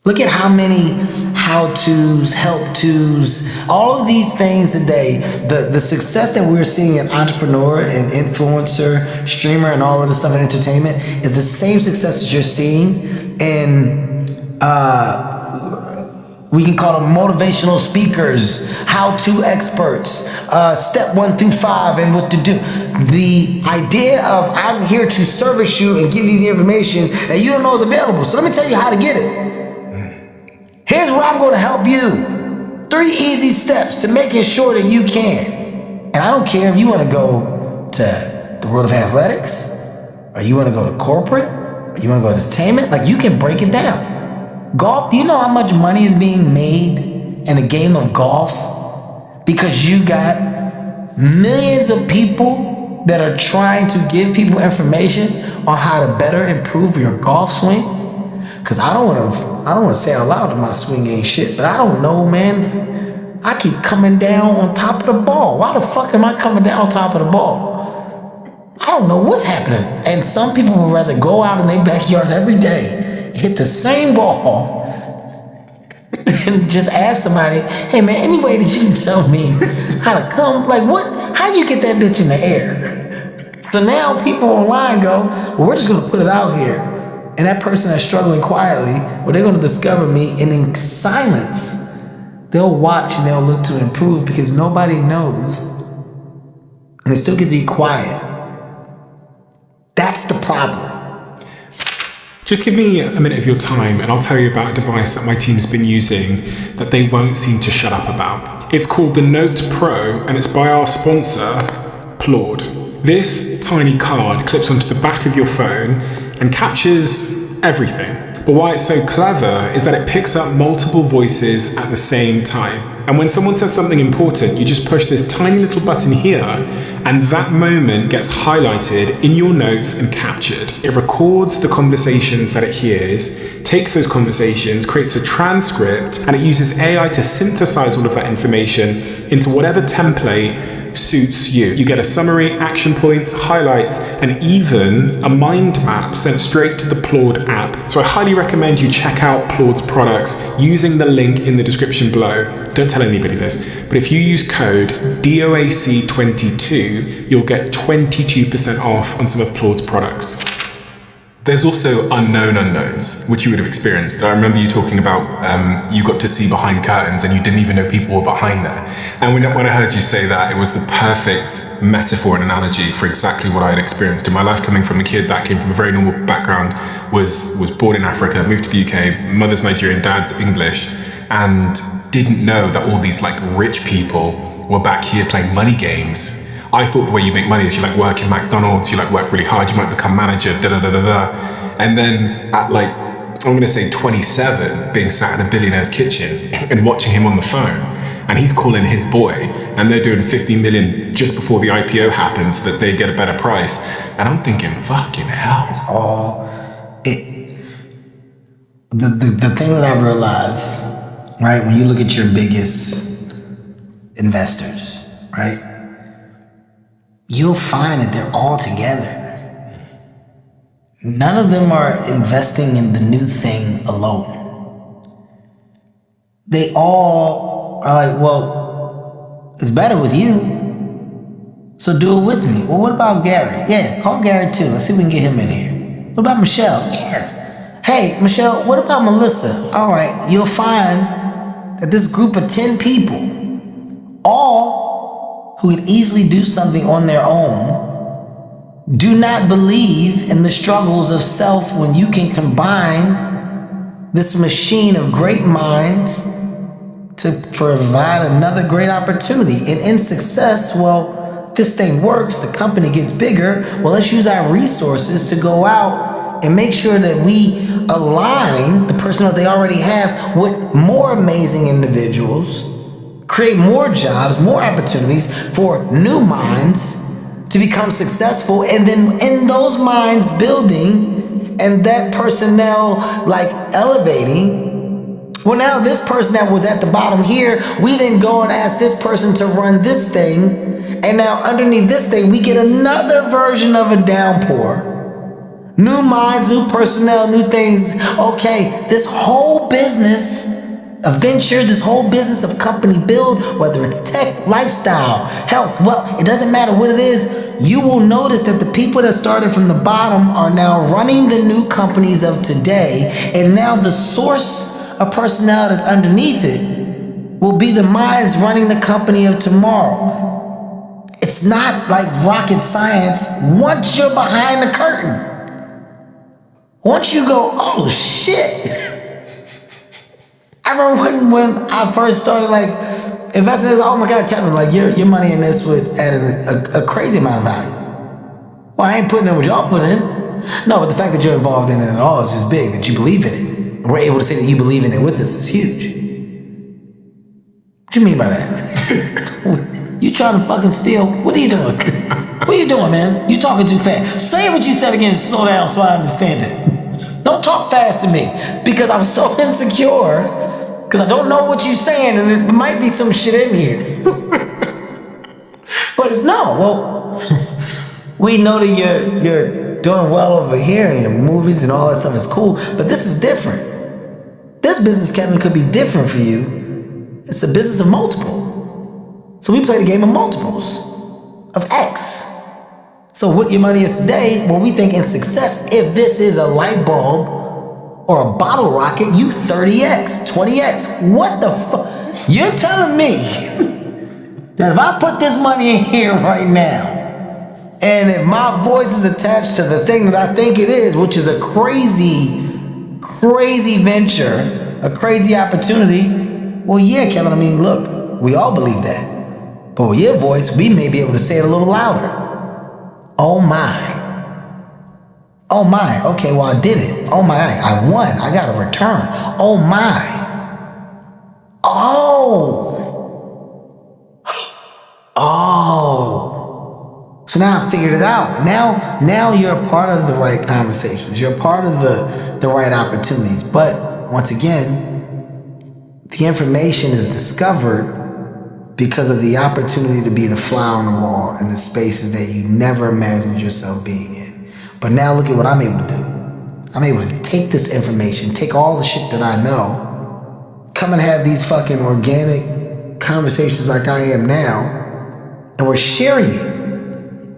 Look at how many how-tos, help-tos, all of these things today, the success that we're seeing in entrepreneur and influencer, streamer, and all of this stuff in entertainment is the same success that you're seeing in, we can call them motivational speakers, how-to experts, step 1 through 5 and what to do. The idea of I'm here to service you and give you the information that you don't know is available. So let me tell you how to get it. Here's where I'm going to help you. 3 easy steps to making sure that you can. And I don't care if you want to go to the world of athletics, or you want to go to corporate, or you want to go to entertainment. Like, you can break it down. Golf, do you know how much money is being made in a game of golf? Because you got millions of people that are trying to give people information on how to better improve your golf swing. Cause I don't want to say out loud that my swing ain't shit, but I don't know, man. I keep coming down on top of the ball. Why the fuck am I coming down on top of the ball? I don't know what's happening. And some people would rather go out in their backyard every day, hit the same ball, and just ask somebody, hey man, any way that you can tell me how to come? Like what? How you get that bitch in the air? So now people online go, well, we're just gonna put it out here. And that person that's struggling quietly, well, they're gonna discover me, and in silence, they'll watch and they'll look to improve because nobody knows. And they still get to be quiet. That's the problem. Just give me a minute of your time and I'll tell you about a device that my team's been using that they won't seem to shut up about. It's called the Note Pro and it's by our sponsor, Plord. This tiny card clips onto the back of your phone and captures everything. But why it's so clever is that it picks up multiple voices at the same time. And when someone says something important, you just push this tiny little button here and that moment gets highlighted in your notes and captured. It records the conversations that it hears, takes those conversations, creates a transcript, and it uses AI to synthesize all of that information into whatever template suits you. You get a summary, action points, highlights, and even a mind map sent straight to the Plord app. So I highly recommend you check out Plord's products using the link in the description below. Don't tell anybody this, but if you use code DOAC22, you'll get 22% off on some of Plord's products. There's also unknown unknowns, which you would have experienced. I remember you talking about you got to see behind curtains and you didn't even know people were behind there. And when I heard you say that, it was the perfect metaphor and analogy for exactly what I had experienced in my life, coming from a kid that came from a very normal background, was born in Africa, moved to the UK, mother's Nigerian, dad's English, and didn't know that all these like rich people were back here playing money games. I thought the way you make money is you like work in McDonald's, you like work really hard, you might become manager, da-da-da-da-da. And then at like, I'm gonna say 27, being sat in a billionaire's kitchen and watching him on the phone, and he's calling his boy, and they're doing 50 million just before the IPO happens so that they get a better price. And I'm thinking, fucking hell. It's all, the thing that I've realized, right, when you look at your biggest investors, right, you'll find that they're all together. None of them are investing in the new thing alone. They all are like, well, it's better with you, so do it with me. Well, what about Gary? Yeah, call Gary too. Let's see if we can get him in here. What about Michelle? Yeah. Hey, Michelle, what about Melissa? All right, you'll find that this group of 10 people all who could easily do something on their own do not believe in the struggles of self when you can combine this machine of great minds to provide another great opportunity. And in success, well, this thing works, the company gets bigger. Well, let's use our resources to go out and make sure that we align the personnel they already have with more amazing individuals, create more jobs, more opportunities for new minds to become successful, and then in those minds building and that personnel like elevating, well, now this person that was at the bottom here, we then go and ask this person to run this thing, and now underneath this thing we get another version of a downpour. New minds, new personnel, new things. Okay, this whole business of venture, this whole business of company build, whether it's tech, lifestyle, health, well, it doesn't matter what it is, you will notice that the people that started from the bottom are now running the new companies of today, and now the source of personnel that's underneath it will be the minds running the company of tomorrow. It's not like rocket science once you're behind the curtain. Once you go, oh shit. I remember when I first started like investing, it was, oh my God, Kevin, like your money in this would add a crazy amount of value. Well, I ain't putting in what y'all put in. No, but the fact that you're involved in it at all is just big, that you believe in it. We're able to say that you believe in it with us is huge. What you mean by that? You trying to fucking steal? What are you doing? What are you doing, man? You talking too fast. Say what you said again, slow down so I understand it. Don't talk fast to me, because I'm so insecure. Because I don't know what you're saying, and there might be some shit in here. But it's no. Well, we know that you're doing well over here, and your movies and all that stuff is cool, but this is different. This business, Kevin, could be different for you. It's a business of multiple. So we play the game of multiples, of X. So what your money is today, well, we think in success, if this is a light bulb, or a bottle rocket, you 30x, 20x. What the fuck? You're telling me that if I put this money in here right now, and if my voice is attached to the thing that I think it is, which is a crazy, crazy venture, a crazy opportunity, well, yeah, Kevin, I mean, look, we all believe that. But with your voice, we may be able to say it a little louder. Oh my. Oh my, okay, well I did it. Oh my, I won, I got a return. Oh my. Oh. So now I figured it out. Now you're a part of the right conversations. You're a part of the right opportunities. But once again, the information is discovered because of the opportunity to be the fly on the wall in the spaces that you never imagined yourself being in. But now look at what I'm able to do. I'm able to take this information, take all the shit that I know, come and have these fucking organic conversations like I am now, and we're sharing it.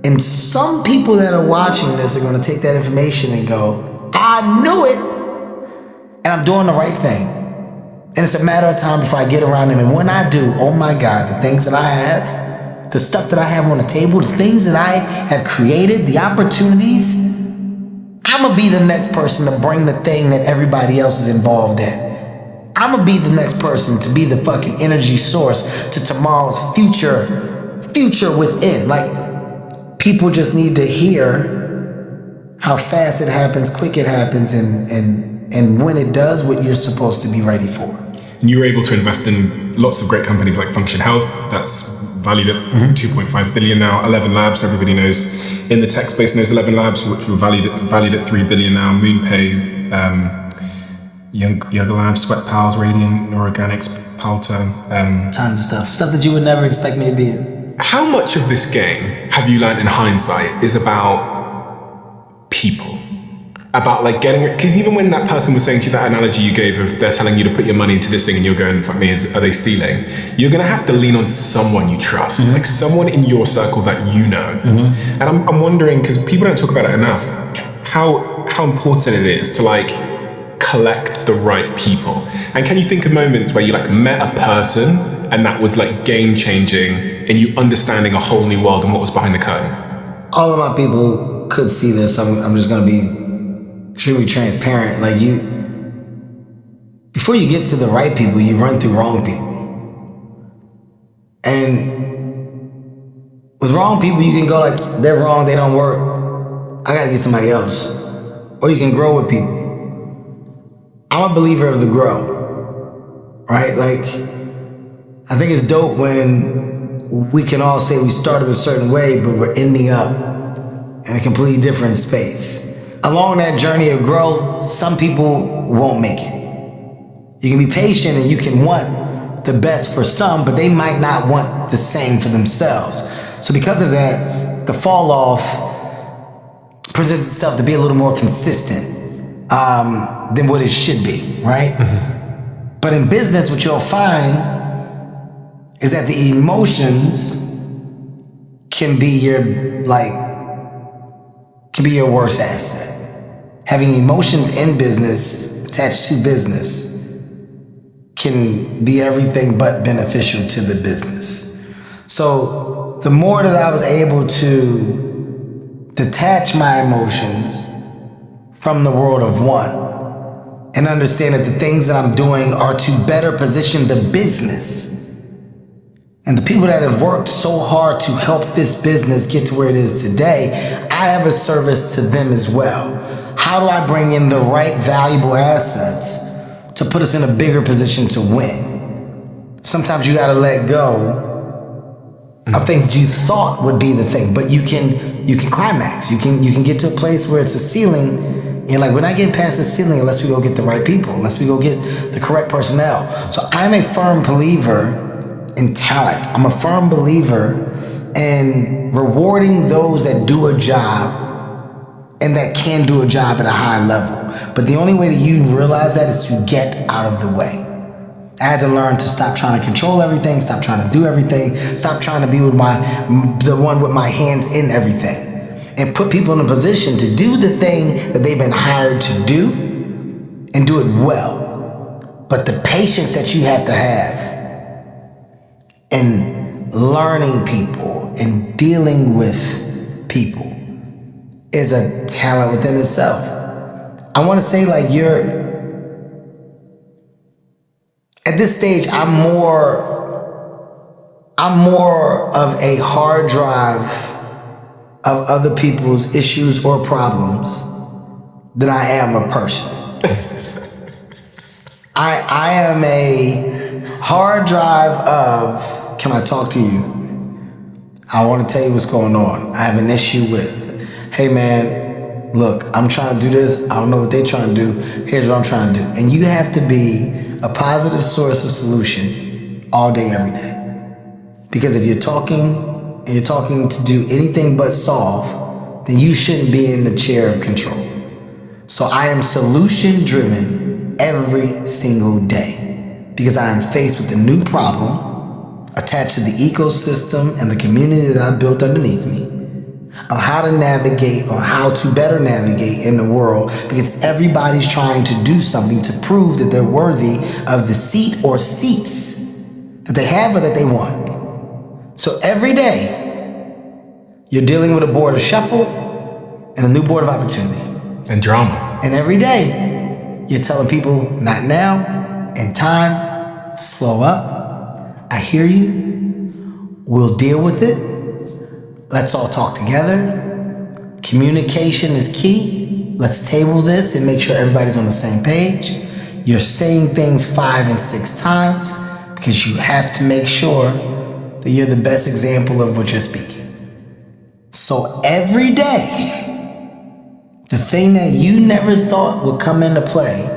And some people that are watching this are gonna take that information and go, I knew it, and I'm doing the right thing. And it's a matter of time before I get around them. And when I do, oh my God, the things that I have, the stuff that I have on the table, the things that I have created, the opportunities, I'm gonna be the next person to bring the thing that everybody else is involved in. I'm gonna be the next person to be the fucking energy source to tomorrow's future within. Like, people just need to hear how fast it happens, quick it happens, and when it does, what you're supposed to be ready for. And you were able to invest in lots of great companies like Function Health, that's valued at 2.5 billion now. 11 Labs, everybody knows in the tech space knows 11 Labs, which were valued at 3 billion now. MoonPay, Yoga Labs, Sweat Pals, Radiant, Neuroorganics, Palta. Tons of stuff that you would never expect me to be in. How much of this game have you learned in hindsight is about people? About like getting it, because even when that person was saying to you that analogy you gave of they're telling you to put your money into this thing and you're going, fuck me, are they stealing? You're gonna have to lean on someone you trust, like someone in your circle that you know. And I'm wondering, because people don't talk about it enough, how important it is to like collect the right people. And can you think of moments where you like met a person and that was like game changing and you understanding a whole new world and what was behind the curtain? All of my people could see this. I'm just gonna be extremely transparent. Like before you get to the right people, you run through wrong people. And with wrong people, you can go like, they're wrong, they don't work, I gotta get somebody else. Or you can grow with people. I'm a believer of the grow, right? Like, I think it's dope when we can all say we started a certain way, but we're ending up in a completely different space. Along that journey of growth, some people won't make it. You can be patient and you can want the best for some, but they might not want the same for themselves. So because of that, the fall off presents itself to be a little more consistent than what it should be, right? Mm-hmm. But in business, what you'll find is that the emotions can be your worst asset. Having emotions in business, attached to business, can be everything but beneficial to the business. So the more that I was able to detach my emotions from the world of one and understand that the things that I'm doing are to better position the business and the people that have worked so hard to help this business get to where it is today, I have a service to them as well. How do I bring in the right valuable assets to put us in a bigger position to win? Sometimes you gotta let go of things that you thought would be the thing, but you can climax. You can get to a place where it's a ceiling. You're like, we're not getting past the ceiling unless we go get the right people, unless we go get the correct personnel. So I'm a firm believer in talent. I'm a firm believer in rewarding those that do a job and that can do a job at a high level. But the only way that you realize that is to get out of the way. I had to learn to stop trying to control everything, stop trying to do everything, stop trying to be the one with my hands in everything, and put people in a position to do the thing that they've been hired to do and do it well. But the patience that you have to have in learning people and dealing with people is a talent within itself. I want to say, like, at this stage, I'm more of a hard drive of other people's issues or problems than I am a person. I am a hard drive of, can I talk to you? I want to tell you what's going on. I have an issue with, hey man, look, I'm trying to do this. I don't know what they're trying to do. Here's what I'm trying to do. And you have to be a positive source of solution all day, every day. Because if you're talking to do anything but solve, then you shouldn't be in the chair of control. So I am solution driven every single day because I am faced with a new problem attached to the ecosystem and the community that I built underneath me of how to navigate or how to better navigate in the world, because everybody's trying to do something to prove that they're worthy of the seat or seats that they have or that they want. So every day, you're dealing with a board of shuffle and a new board of opportunity. And drama. And every day, you're telling people, not now, in time, slow up. I hear you. We'll deal with it. Let's all talk together. Communication is key. Let's table this and make sure everybody's on the same page. You're saying things 5 and 6 times because you have to make sure that you're the best example of what you're speaking. So every day, the thing that you never thought would come into play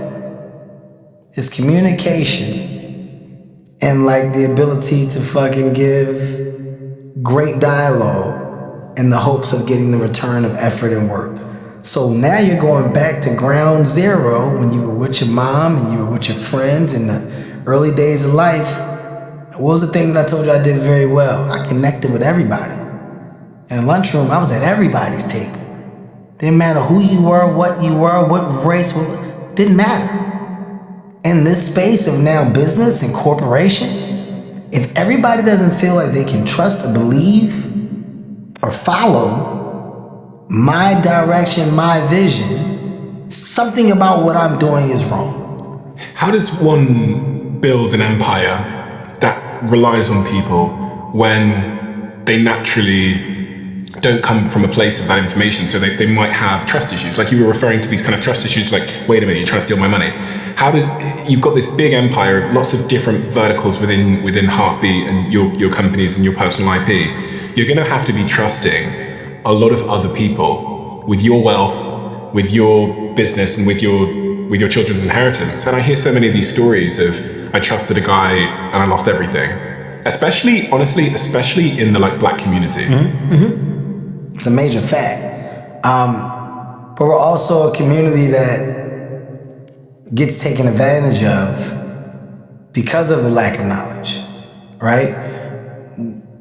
is communication and like the ability to fucking give great dialogue in the hopes of getting the return of effort and work. So now you're going back to ground zero when you were with your mom and you were with your friends in the early days of life. What was the thing that I told you I did very well? I connected with everybody. In the lunchroom, I was at everybody's table. Didn't matter who you were, what race, didn't matter. In this space of now business and corporation, If everybody doesn't feel like they can trust or believe or follow my direction, my vision, something about what I'm doing is wrong. How does one build an empire that relies on people when they naturally don't come from a place of that information? So they might have trust issues. Like you were referring to these kind of trust issues, like, wait a minute, you're trying to steal my money. You've got this big empire, lots of different verticals within Hartbeat and your companies and your personal IP. You're gonna have to be trusting a lot of other people with your wealth, with your business, and with your children's inheritance. And I hear so many of these stories of, I trusted a guy and I lost everything. Especially in the like black community. It's a major fact. But we're also a community that gets taken advantage of because of the lack of knowledge, right?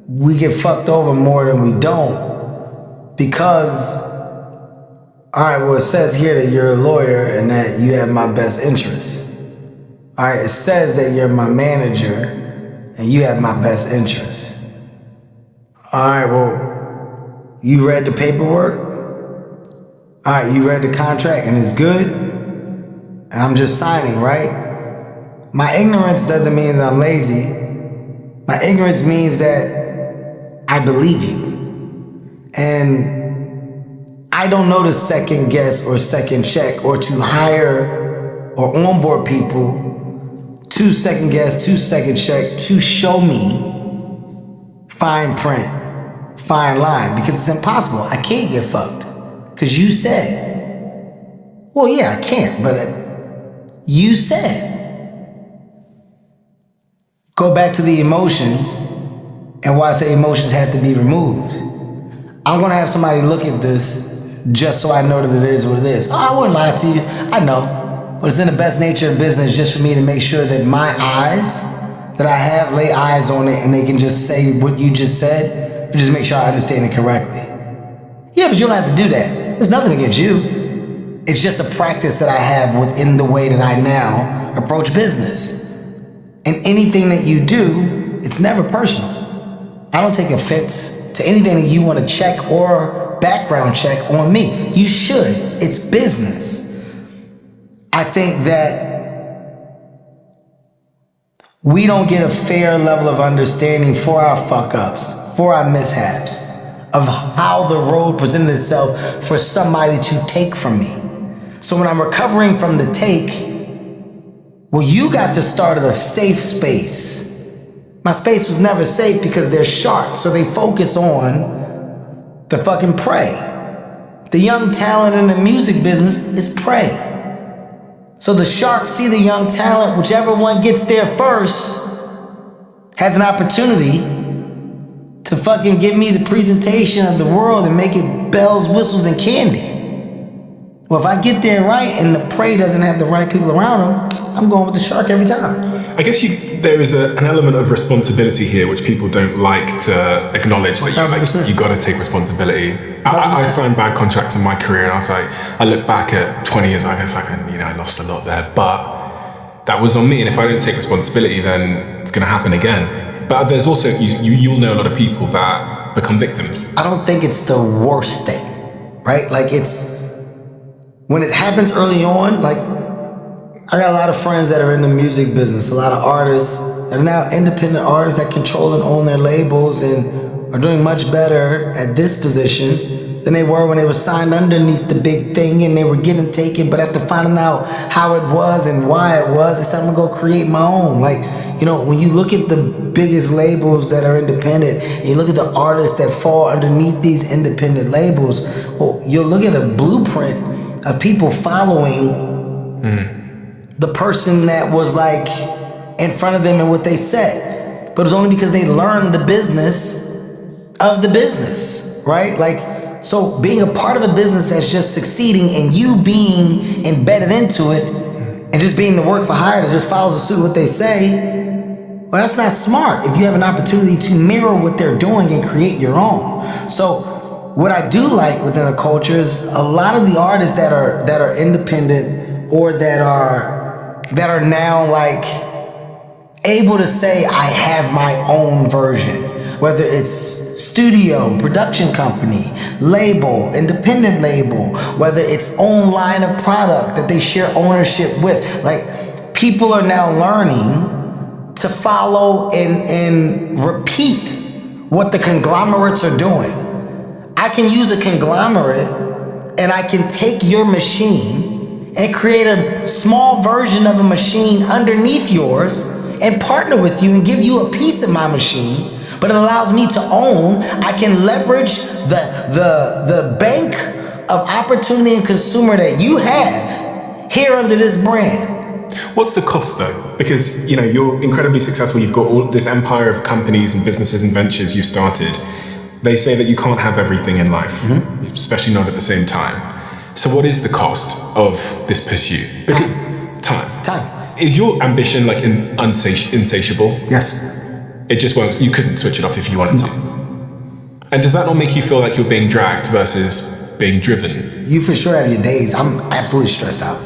We get fucked over more than we don't because, all right, well, it says here that you're a lawyer and that you have my best interests. All right, it says that you're my manager and you have my best interests. All right, well, you read the paperwork? All right, you read the contract and it's good? And I'm just signing, right? My ignorance doesn't mean that I'm lazy. My ignorance means that I believe you. And I don't know to second guess or second check or to hire or onboard people to second guess, to second check, to show me fine print, fine line, because it's impossible. I can't get fucked. Because you said. Well, yeah, I can't, but you said. Go back to the emotions and why I say emotions had to be removed. I'm gonna have somebody look at this just so I know that it is what it is. Oh, I wouldn't lie to you, I know. But it's in the best nature of business just for me to make sure that my eyes, that I have, lay eyes on it and they can just say what you just said, but just make sure I understand it correctly. Yeah, but you don't have to do that. There's nothing against you. It's just a practice that I have within the way that I now approach business. And anything that you do, it's never personal. I don't take offense to anything that you want to check or background check on me. You should. It's business. I think that we don't get a fair level of understanding for our fuck-ups, for our mishaps, of how the road presented itself for somebody to take from me. So when I'm recovering from the take, well, you got to start at a safe space. My space was never safe because they're sharks, so they focus on the fucking prey. The young talent in the music business is prey. So the sharks see the young talent, whichever one gets there first has an opportunity to fucking give me the presentation of the world and make it bells, whistles, and candy. Well, if I get there right and the prey doesn't have the right people around them, I'm going with the shark every time. I guess there is an element of responsibility here which people don't like to acknowledge, that you got to take responsibility. I signed bad contracts in my career and I look back at 20 years, I go fucking, I lost a lot there, but that was on me. And if I don't take responsibility, then it's going to happen again. But there's also, you'll know a lot of people that become victims. I don't think it's the worst thing, right? Like when it happens early on, like I got a lot of friends that are in the music business, a lot of artists that are now independent artists that control and own their labels and are doing much better at this position than they were when they were signed underneath the big thing and they were getting taken, but after finding out how it was and why it was, they said, I'm gonna go create my own. Like, when you look at the biggest labels that are independent and you look at the artists that fall underneath these independent labels, well, you'll look at a blueprint of people following the person that was like in front of them and what they said. But it was only because they learned the business of the business, right? Like, so being a part of a business that's just succeeding and you being embedded into it and just being the work for hire that just follows the suit of what they say, well, that's not smart if you have an opportunity to mirror what they're doing and create your own. So what I do like within a culture is a lot of the artists that are independent or that are now like able to say I have my own version, whether it's studio, production company, label, independent label, whether it's own line of product that they share ownership with. Like, people are now learning to follow and repeat what the conglomerates are doing. I can use a conglomerate and I can take your machine and create a small version of a machine underneath yours and partner with you and give you a piece of my machine, but it allows me to own. I can leverage the bank of opportunity and consumer that you have here under this brand. What's the cost though? Because, you know, you're incredibly successful. You've got all this empire of companies and businesses and ventures you've started. They say that you can't have everything in life, especially not at the same time. So what is the cost of this pursuit? Because time. Is your ambition like insatiable? Yes. It just won't, you couldn't switch it off if you wanted to. And does that not make you feel like you're being dragged versus being driven? You for sure have your days. I'm absolutely stressed out.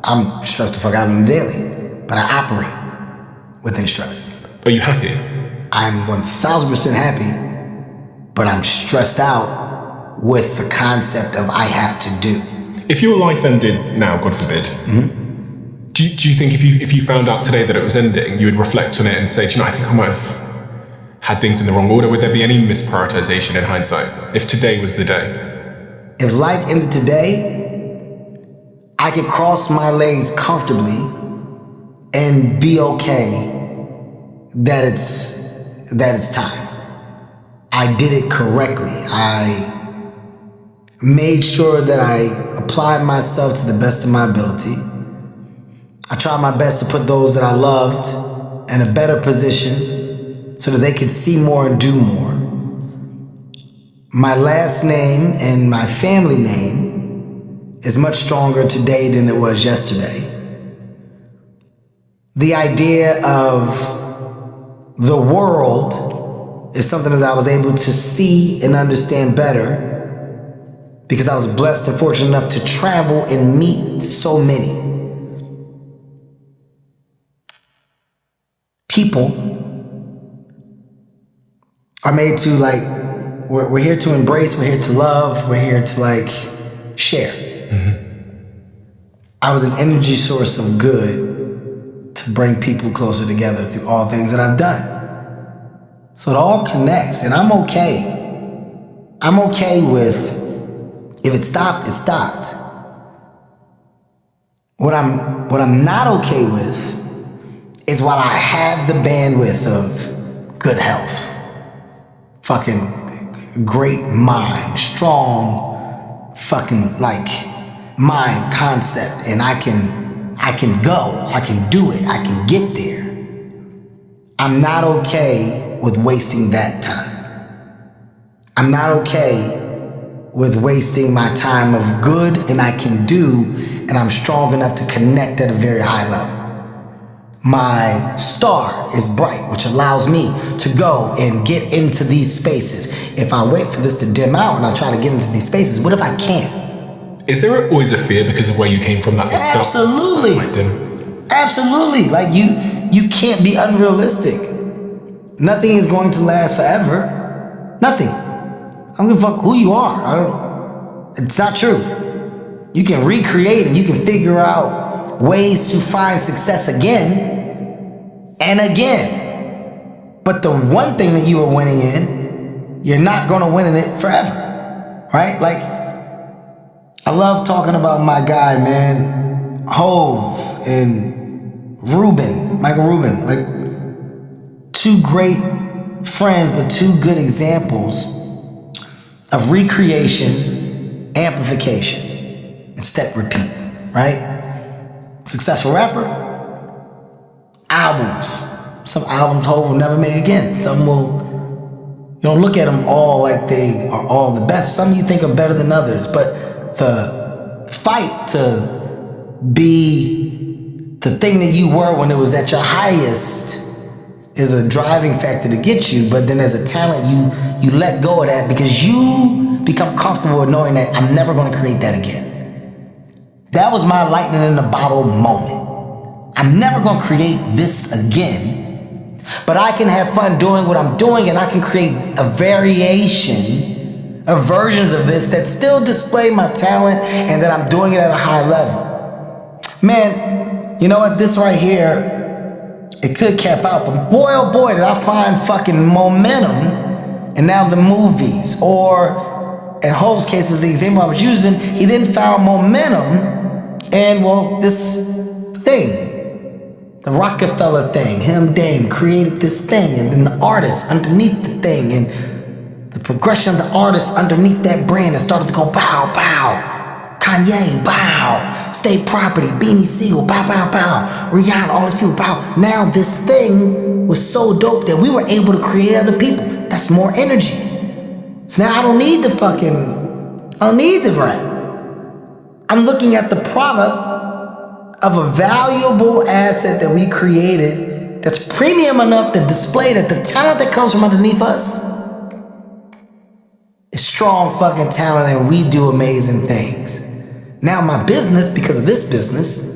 I'm stressed the fuck out on the daily, but I operate within stress. Are you happy? I'm 1000% happy, but I'm stressed out with the concept of I have to do. If your life ended now, God forbid, do you think if you found out today that it was ending, you would reflect on it and say, do you know, I think I might have had things in the wrong order? Would there be any misprioritization in hindsight if today was the day? If life ended today, I could cross my legs comfortably and be okay that it's time. I did it correctly. I made sure that I applied myself to the best of my ability. I tried my best to put those that I loved in a better position so that they could see more and do more. My last name and my family name is much stronger today than it was yesterday. The idea of the world is something that I was able to see and understand better because I was blessed and fortunate enough to travel and meet so many. People are made to we're here to embrace, we're here to love, we're here to share. I was an energy source of good to bring people closer together through all things that I've done. So it all connects, and I'm okay. I'm okay with if it stopped, it stopped. What I'm not okay with is while I have the bandwidth of good health, fucking great mind, strong fucking mind concept, and I can go, I can do it, I can get there. I'm not okay with wasting that time. I'm not okay with wasting my time of good and I can do, and I'm strong enough to connect at a very high level. My star is bright, which allows me to go and get into these spaces. If I wait for this to dim out and I try to get into these spaces, what if I can't? Is there always a fear because of where you came from that the Absolutely. stuff might dim? Absolutely. You can't be unrealistic. Nothing is going to last forever. Nothing. I don't give a fuck who you are. It's not true. You can recreate and you can figure out ways to find success again and again. But the one thing that you were winning in, you're not gonna win in it forever, right? I love talking about my guy, man, Hove and Michael Rubin, two great friends, but two good examples of recreation, amplification, and step repeat, right? Successful rapper, albums. Some albums Hov will never make again. Some will, you don't look at them all like they are all the best. Some you think are better than others, but the fight to be the thing that you were when it was at your highest is a driving factor to get you, but then as a talent, you let go of that because you become comfortable with knowing that I'm never gonna create that again. That was my lightning in the bottle moment. I'm never gonna create this again But I can have fun doing what I'm doing, and I can create a variation of versions of this that still display my talent and that I'm doing it at a high level. Man, you know what? This right here, it could cap out, but boy, oh boy, did I find fucking momentum. And now the movies, or in Hove's case is the example I was using, he then found momentum and, well, this thing. The Rockefeller thing, him, Dame, created this thing, and then the artist underneath the thing, and the progression of the artist underneath that brand that started to go bow, bow. Kanye, bow. State Property, Beanie Siegel, bow, bow, bow. Rihanna, all these people, bow. Now this thing was so dope that we were able to create other people. That's more energy. So now I don't need the brand. I'm looking at the product of a valuable asset that we created that's premium enough to display that the talent that comes from underneath us is strong fucking talent, and we do amazing things. Now my business, because of this business,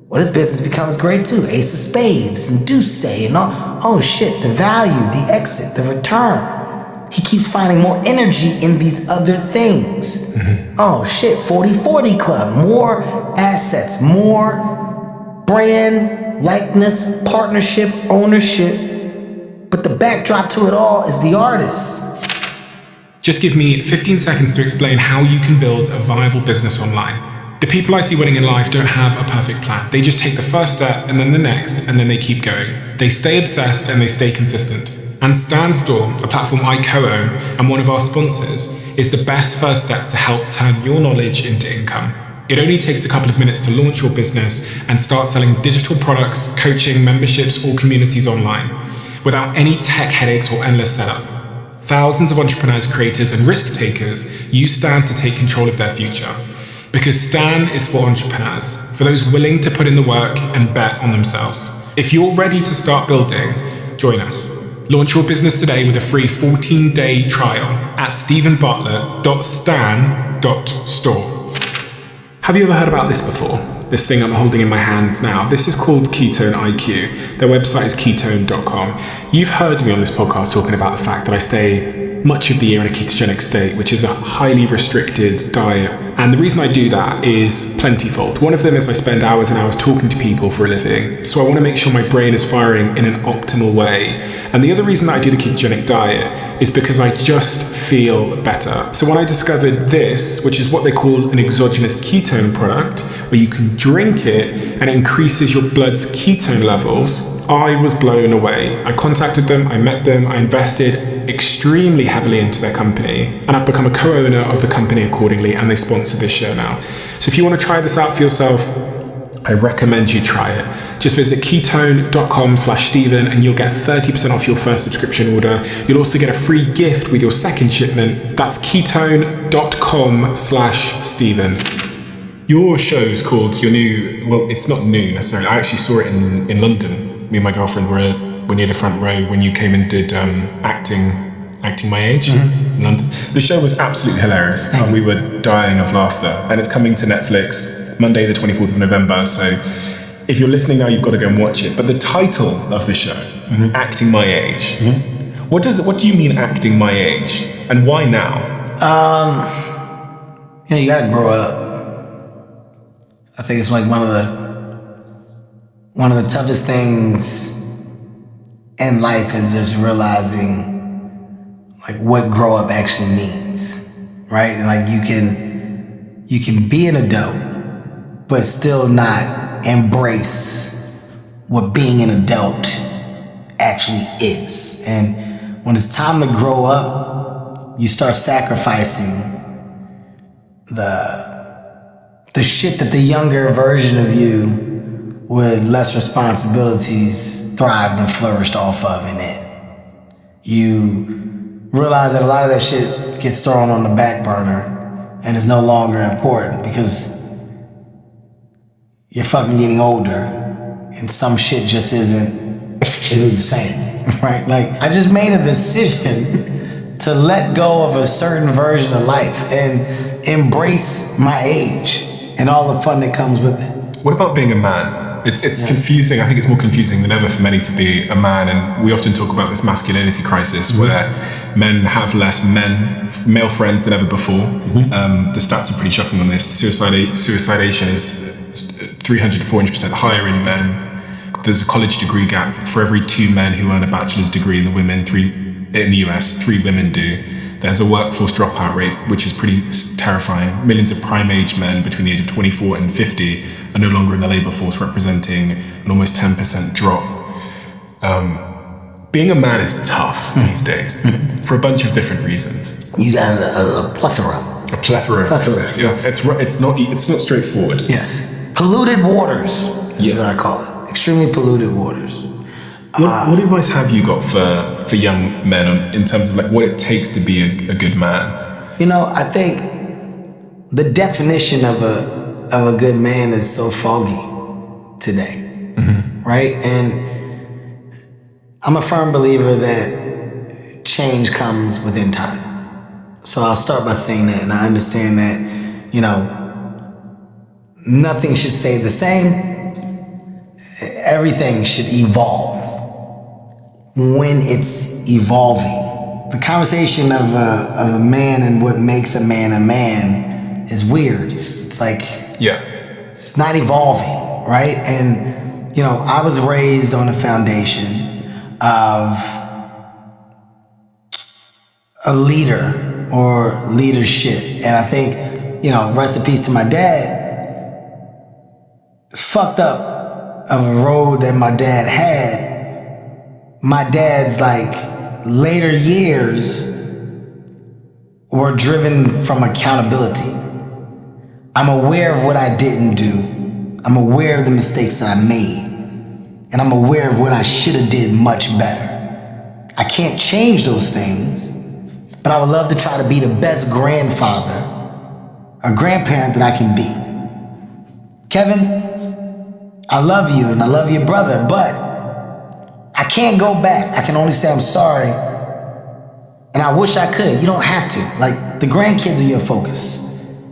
well, this business becomes great too. Ace of Spades and Deuce and all. Oh shit, the value, the exit, the return. He keeps finding more energy in these other things. Mm-hmm. Oh shit, 40/40 Club, more assets, more brand, likeness, partnership, ownership. But the backdrop to it all is the artist. Just give me 15 seconds to explain how you can build a viable business online. The people I see winning in life don't have a perfect plan. They just take the first step and then the next, and then they keep going. They stay obsessed and they stay consistent. And Stan Store, a platform I co-own and one of our sponsors, is the best first step to help turn your knowledge into income. It only takes a couple of minutes to launch your business and start selling digital products, coaching, memberships, or communities online without any tech headaches or endless setup. Thousands of entrepreneurs, creators, and risk takers use Stan to take control of their future. Because Stan is for entrepreneurs, for those willing to put in the work and bet on themselves. If you're ready to start building, join us. Launch your business today with a free 14-day trial at stephenbartlett.stan.store. Have you ever heard about this before? This thing I'm holding in my hands now. This is called Ketone IQ. Their website is ketone.com. You've heard me on this podcast talking about the fact that I stay much of the year in a ketogenic state, which is a highly restricted diet. And the reason I do that is plentyfold. One of them is I spend hours and hours talking to people for a living. So I want to make sure my brain is firing in an optimal way. And the other reason that I do the ketogenic diet is because I just feel better. So when I discovered this, which is what they call an exogenous ketone product, where you can drink it and it increases your blood's ketone levels, I was blown away. I contacted them, I met them, I invested extremely heavily into their company, and I've become a co-owner of the company accordingly, and they sponsor this show now. So if you want to try this out for yourself, I recommend you try it. Just visit ketone.com/Stephen and you'll get 30% off your first subscription order. You'll also get a free gift with your second shipment. That's ketone.com/Stephen. Your show's called Your New, well, it's not new necessarily. I actually saw it in London. Me and my girlfriend were near the front row when you came and did acting my age in London. The show was absolutely hilarious and we were dying of laughter, and it's coming to Netflix Monday the 24th of November, so if you're listening now you've got to go and watch it. But the title of the show, Acting My Age, what do you mean acting my age, and why now? You gotta grow up. I think it's like one of the toughest things in life is just realizing like what grow up actually means, right? And like you can be an adult, but still not embrace what being an adult actually is. And when it's time to grow up, you start sacrificing the shit that the younger version of you with less responsibilities thrived and flourished off of in it. You realize that a lot of that shit gets thrown on the back burner and is no longer important because you're fucking getting older and some shit just isn't the same, right? Like, I just made a decision to let go of a certain version of life and embrace my age and all the fun that comes with it. What about being a man? It's confusing. I think it's more confusing than ever for many to be a man, and we often talk about this masculinity crisis where men have less male friends than ever before. The stats are pretty shocking on this. Suicidation is 300 to 400% higher in men. There's a college degree gap. For every 2 men who earn a bachelor's degree in the US, 3 women do. There's a workforce dropout rate, which is pretty terrifying. Millions of prime-age men between the age of 24 and 50 are no longer in the labour force, representing an almost 10% drop. Being a man is tough these days for a bunch of different reasons. You got a plethora. A plethora of reasons. Yes. It's not straightforward. Yes. Polluted waters is what I call it. Extremely polluted waters. What advice have you got for young men in terms of like what it takes to be a good man? I think the definition of a good man is so foggy today, right? And I'm a firm believer that change comes within time. So I'll start by saying that, and I understand that, nothing should stay the same. Everything should evolve. When it's evolving, the conversation of a man and what makes a man is weird. It's like, it's not evolving, right? And I was raised on a foundation of a leader or leadership, and I think rest in peace to my dad. It's fucked up of a road that my dad had. My dad's later years were driven from accountability. I'm aware of what I didn't do. I'm aware of the mistakes that I made. And I'm aware of what I should have did much better. I can't change those things, but I would love to try to be the best grandfather or grandparent that I can be. Kevin, I love you and I love your brother, but I can't go back. I can only say I'm sorry. And I wish I could. You don't have to. The grandkids are your focus.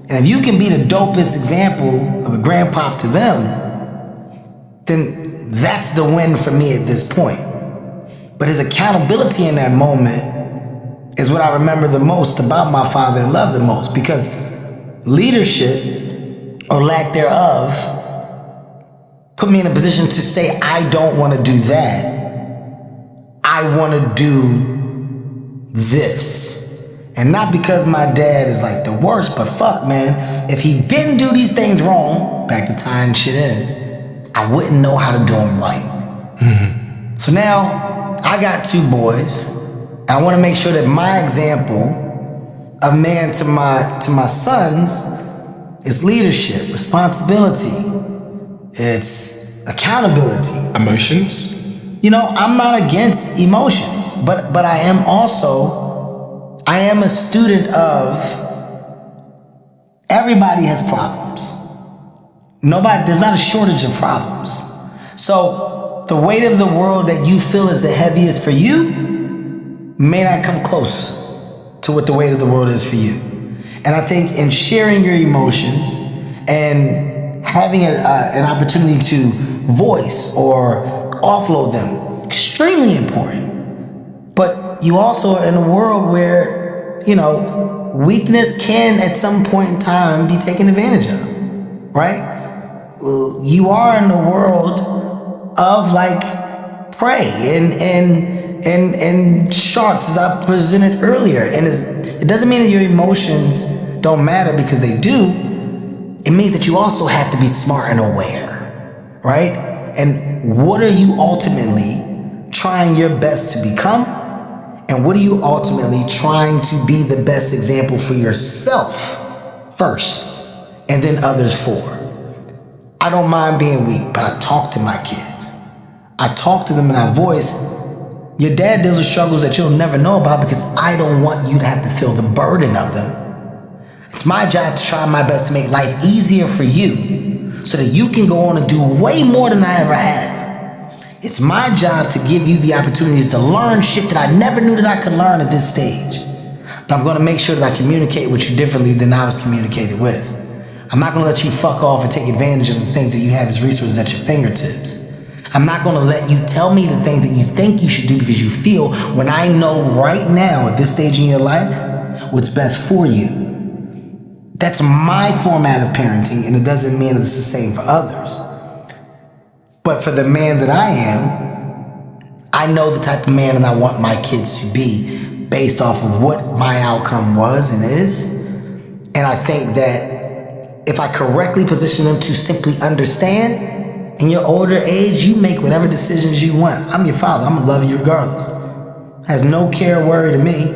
And if you can be the dopest example of a grandpop to them, then that's the win for me at this point. But his accountability in that moment is what I remember the most about my father and love the most, because leadership or lack thereof put me in a position to say, I don't want to do that. I want to do this. And not because my dad is the worst, but fuck, man, if he didn't do these things wrong, back to tying shit in, I wouldn't know how to do them right. So now I got 2 boys, and I want to make sure that my example of man to my sons is leadership, responsibility, it's accountability. Emotions? I'm not against emotions, but I am a student of everybody has problems. There's not a shortage of problems. So the weight of the world that you feel is the heaviest for you may not come close to what the weight of the world is for you. And I think in sharing your emotions and having an opportunity to voice or offload them, extremely important. But you also are in a world where, weakness can at some point in time be taken advantage of, right? You are in the world of prey and sharks, as I presented earlier. And it doesn't mean that your emotions don't matter, because they do. It means that you also have to be smart and aware, right? And what are you ultimately trying your best to become? And what are you ultimately trying to be the best example for yourself first, and then others for? I don't mind being weak, but I talk to my kids. I talk to them and I voice, your dad deals with struggles that you'll never know about, because I don't want you to have to feel the burden of them. It's my job to try my best to make life easier for you, so that you can go on and do way more than I ever have. It's my job to give you the opportunities to learn shit that I never knew that I could learn at this stage. But I'm going to make sure that I communicate with you differently than I was communicated with. I'm not gonna let you fuck off and take advantage of the things that you have as resources at your fingertips. I'm not gonna let you tell me the things that you think you should do because you feel, when I know right now at this stage in your life what's best for you. That's my format of parenting, and it doesn't mean it's the same for others. But for the man that I am, I know the type of man that I want my kids to be based off of what my outcome was and is. And I think that if I correctly position them to simply understand, in your older age, you make whatever decisions you want. I'm your father, I'm gonna love you regardless. Has no care or worry to me.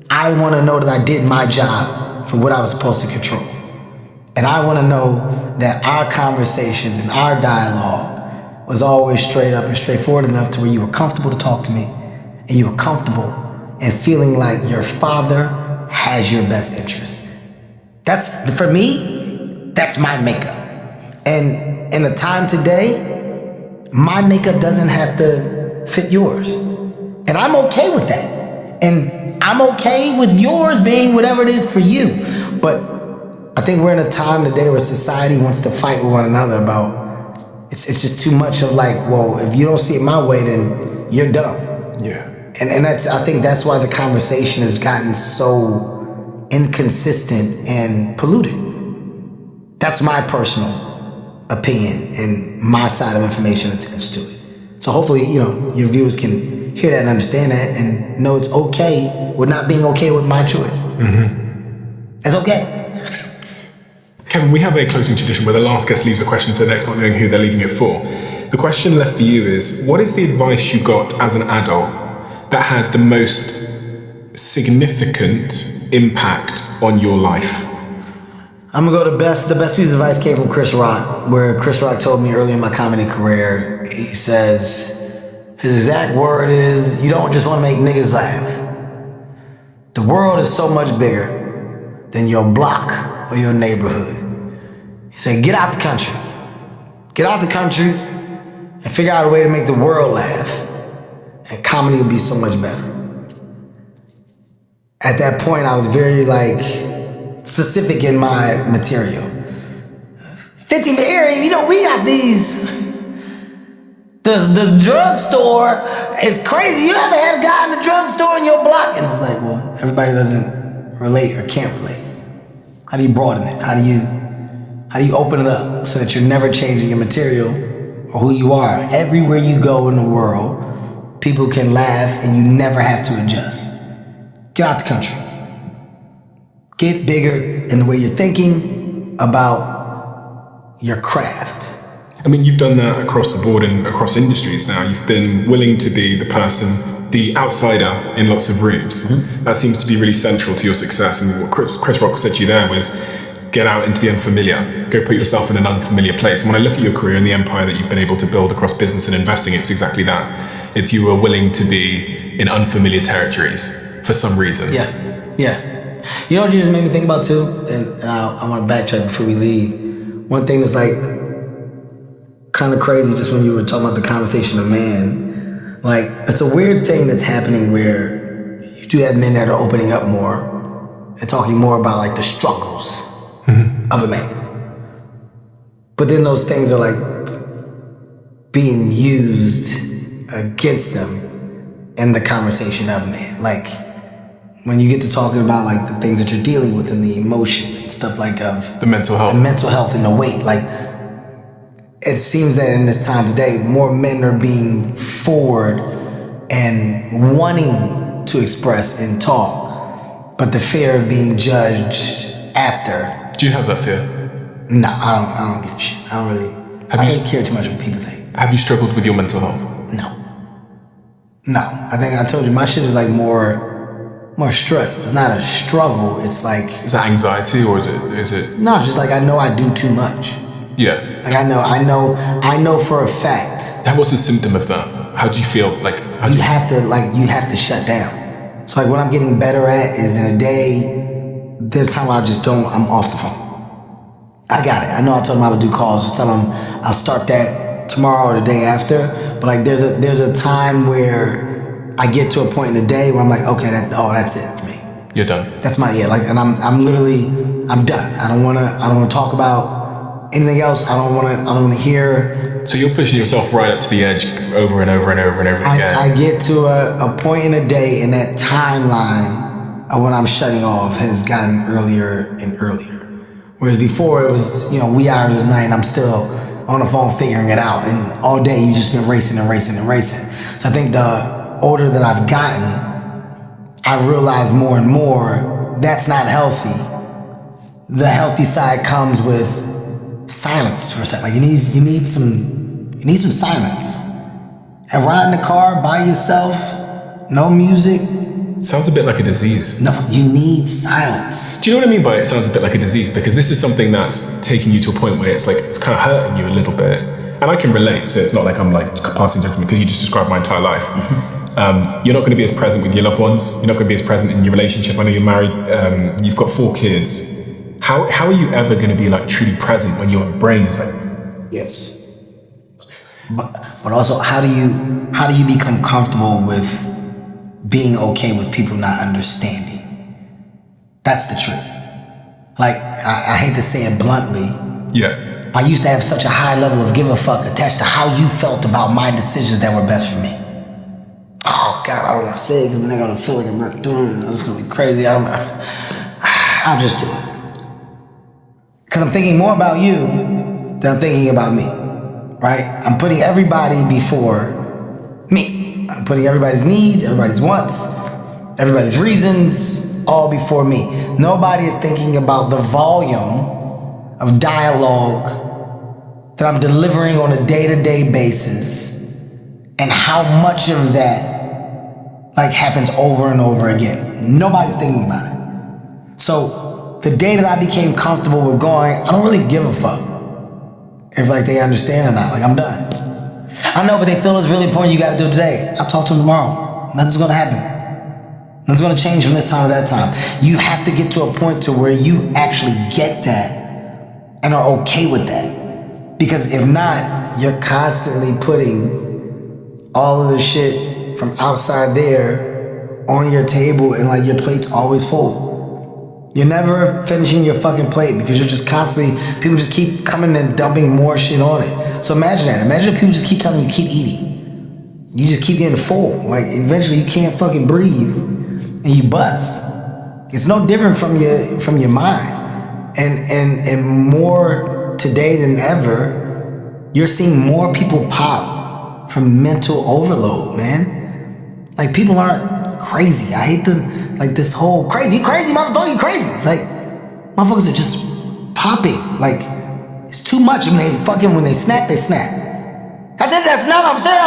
I wanna know that I did my job for what I was supposed to control. And I wanna know that our conversations and our dialogue was always straight up and straightforward enough to where you were comfortable to talk to me, and you were comfortable and feeling like your father has your best interest. That's, for me, that's my makeup. And in the time today, my makeup doesn't have to fit yours. And I'm okay with that. And I'm okay with yours being whatever it is for you. But I think we're in a time today where society wants to fight with one another about, it's just too much of like, well, if you don't see it my way, then you're dumb. Yeah. And that's, I think that's why the conversation has gotten so inconsistent and polluted. That's my personal opinion and my side of information attached to it. So hopefully, you know, your viewers can hear that and understand that and know it's okay with not being okay with my choice. Mm-hmm. It's okay. Kevin, we have a closing tradition where the last guest leaves a question for the next, not knowing who they're leaving it for. The question left for you is, what is the advice you got as an adult that had the most significant impact on your life? I'm gonna go to the best piece of advice came from Chris Rock, where Chris Rock told me early in my comedy career, he says, his exact word is, you don't just wanna make niggas laugh. The world is so much bigger than your block or your neighborhood. He said, get out the country. Get out the country and figure out a way to make the world laugh. And comedy will be so much better. At that point, I was very specific in my material. 15 area, you know, we got these. The drugstore is crazy. You ever had a guy in the drugstore in your block? And it's like, well, everybody doesn't relate or can't relate. How do you broaden it? How do you open it up so that you're never changing your material or who you are? Everywhere you go in the world, people can laugh and you never have to adjust. Get out the country. Get bigger in the way you're thinking about your craft. I mean, you've done that across the board and across industries now. You've been willing to be the person, the outsider in lots of rooms. Mm-hmm. That seems to be really central to your success. And what Chris Rock said to you there was, get out into the unfamiliar. Go put yourself in an unfamiliar place. And when I look at your career and the empire that you've been able to build across business and investing, it's exactly that. It's you were willing to be in unfamiliar territories for some reason. Yeah. You know what you just made me think about too? And I want to backtrack before we leave. One thing that's kind of crazy, just when you were talking about the conversation of man, it's a weird thing that's happening where you do have men that are opening up more and talking more about the struggles of a man. But then those things are being used against them in the conversation of man. When you get to talking about the things that you're dealing with and the emotion and stuff of the mental health and the weight, it seems that in this time today, more men are being forward and wanting to express and talk, but the fear of being judged after. Do you have that fear? No, I don't give a shit. I don't care too much what people think. Have you struggled with your mental health? No. I think I told you my shit is more stress. It's not a struggle. It's Is that anxiety or is it? No, just I know I do too much. Yeah. I know for a fact. What's the symptom of that? How do you feel? You have to shut down. So what I'm getting better at is in a day, there's time I'm off the phone. I got it. I know I told him I would do calls. Just tell him I'll start that tomorrow or the day after. But there's a time where I get to a point in the day where I'm okay, that's it for me. You're done. That's my, and I'm done. I don't wanna talk about anything else. I don't wanna hear. So you're pushing yourself right up to the edge over and over and over and over again. I get to a point in a day, and that timeline of when I'm shutting off has gotten earlier and earlier. Whereas before it was, wee hours of the night and I'm still on the phone figuring it out. And all day you just been racing and racing and racing. So I think the older that I've gotten, I've realized more and more that's not healthy. The healthy side comes with silence for a second. Like you need some silence. And ride in the car by yourself, no music. Sounds a bit like a disease. No, you need silence. Do you know what I mean by it sounds a bit like a disease? Because this is something that's taking you to a point where it's kind of hurting you a little bit. And I can relate, so it's not like I'm passing judgment because you just described my entire life. You're not going to be as present with your loved ones. You're not going to be as present in your relationship. I know you're married. You've got 4 kids. How are you ever going to be truly present when your brain is Yes. But also, how do you become comfortable with being okay with people not understanding? That's the trick. I hate to say it bluntly. Yeah. I used to have such a high level of give a fuck attached to how you felt about my decisions that were best for me. Oh God, I don't want to say it because then they're gonna feel like I'm not doing it. It's gonna be crazy. I'll just do it. Because I'm thinking more about you than I'm thinking about me. Right? I'm putting everybody before me. I'm putting everybody's needs, everybody's wants, everybody's reasons, all before me. Nobody is thinking about the volume of dialogue that I'm delivering on a day-to-day basis and how much of that happens over and over again. Nobody's thinking about it. So the day that I became comfortable with going, I don't really give a fuck if they understand or not. I'm done. I know, but they feel it's really important. You got to do it today. I'll talk to them tomorrow. Nothing's going to happen. Nothing's going to change from this time to that time. You have to get to a point to where you actually get that and are okay with that. Because if not, you're constantly putting all of the shit from outside there on your table and your plate's always full. You're never finishing your fucking plate because you're just constantly, people just keep coming and dumping more shit on it. So imagine that. Imagine if people just keep telling you keep eating. You just keep getting full. Eventually you can't fucking breathe and you bust. It's no different from your mind. And more today than ever, you're seeing more people pop from mental overload, man. People aren't crazy. I hate this whole crazy motherfucker, you crazy. It's motherfuckers are just popping. It's too much. When they snap, they snap. That's not what I'm saying.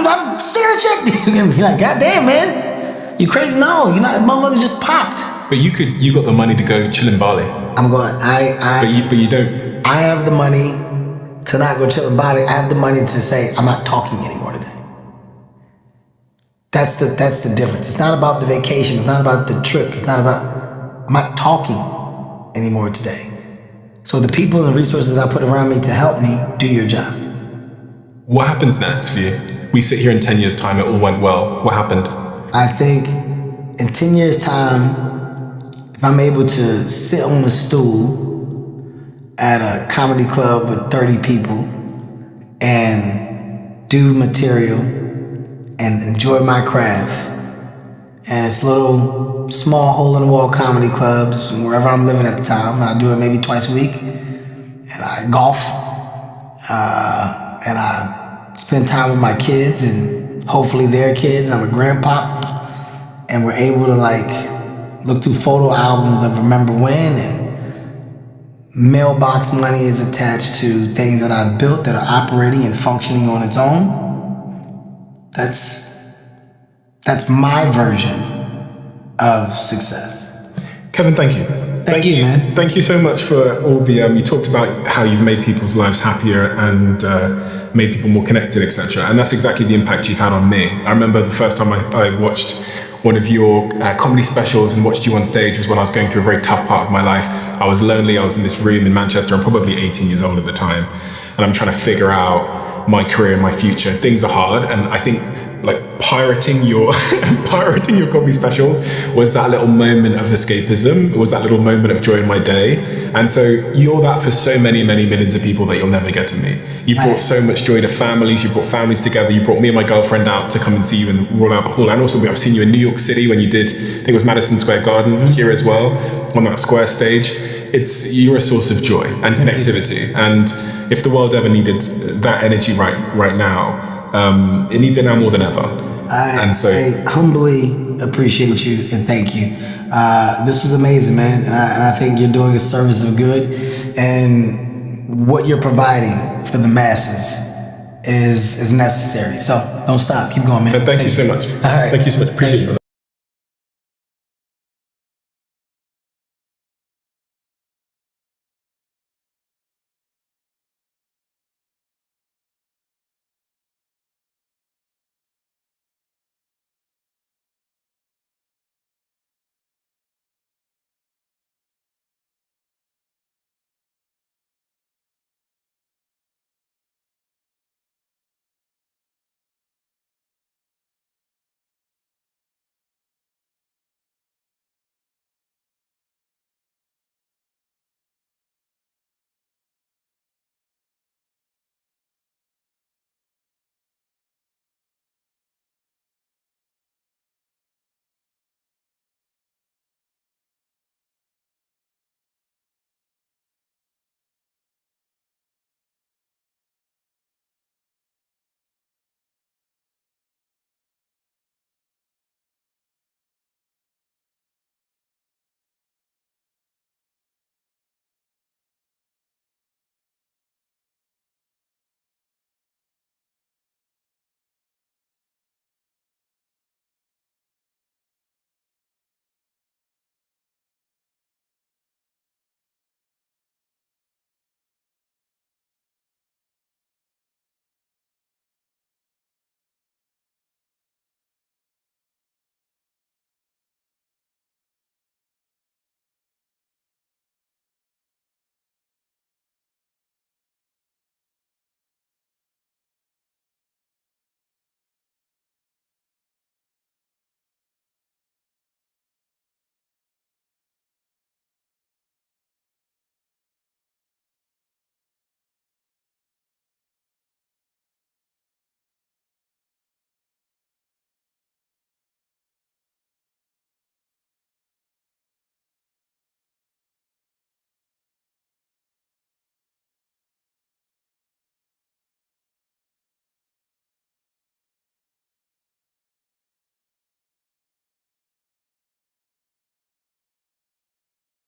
I'm seeing a chick. You're God damn, man. You crazy? No, you're not. Motherfuckers just popped. But you got the money to go chill in Bali. I'm going. But you don't. I have the money to not go chill in Bali. I have the money to say I'm not talking anymore today. That's the difference. It's not about the vacation. It's not about the trip. I'm not talking anymore today. So the people and the resources I put around me to help me do your job. What happens next for you? We sit here in 10 years' time, it all went well. What happened? I think in 10 years' time, if I'm able to sit on a stool at a comedy club with 30 people and do material and enjoy my craft, and it's little small hole-in-the-wall comedy clubs wherever I'm living at the time, and I do it maybe twice a week, and I golf, and I spend time with my kids and hopefully their kids. I'm a grandpa, and we're able to look through photo albums of Remember When, and mailbox money is attached to things that I've built that are operating and functioning on its own. That's my version of success. Kevin, thank you. Thank you, man. Thank you so much for all the, you talked about how you've made people's lives happier and made people more connected, etc. And that's exactly the impact you've had on me. I remember the first time I watched one of your comedy specials and watched you on stage was when I was going through a very tough part of my life. I was lonely, I was in this room in Manchester, I'm probably 18 years old at the time, and I'm trying to figure out my career and my future. Things are hard, and I think like pirating your pirating your comedy specials was that little moment of escapism. It was that little moment of joy in my day. And so you're that for so many millions of people that you'll never get to meet. You brought so much joy to families. You brought families together. You brought me and my girlfriend out to come and see you in the Royal Albert Hall. And also I've seen you in New York City when you did, I think it was Madison Square Garden here as well, on that square stage. You're a source of joy and connectivity. And if the world ever needed that energy right now, it needs it now more than ever. I humbly appreciate you and thank you. This was amazing, man. And I think you're doing a service of good. And what you're providing for the masses is necessary. So don't stop. Keep going, man. Thank you so much. All right. Thank you so much. Appreciate it.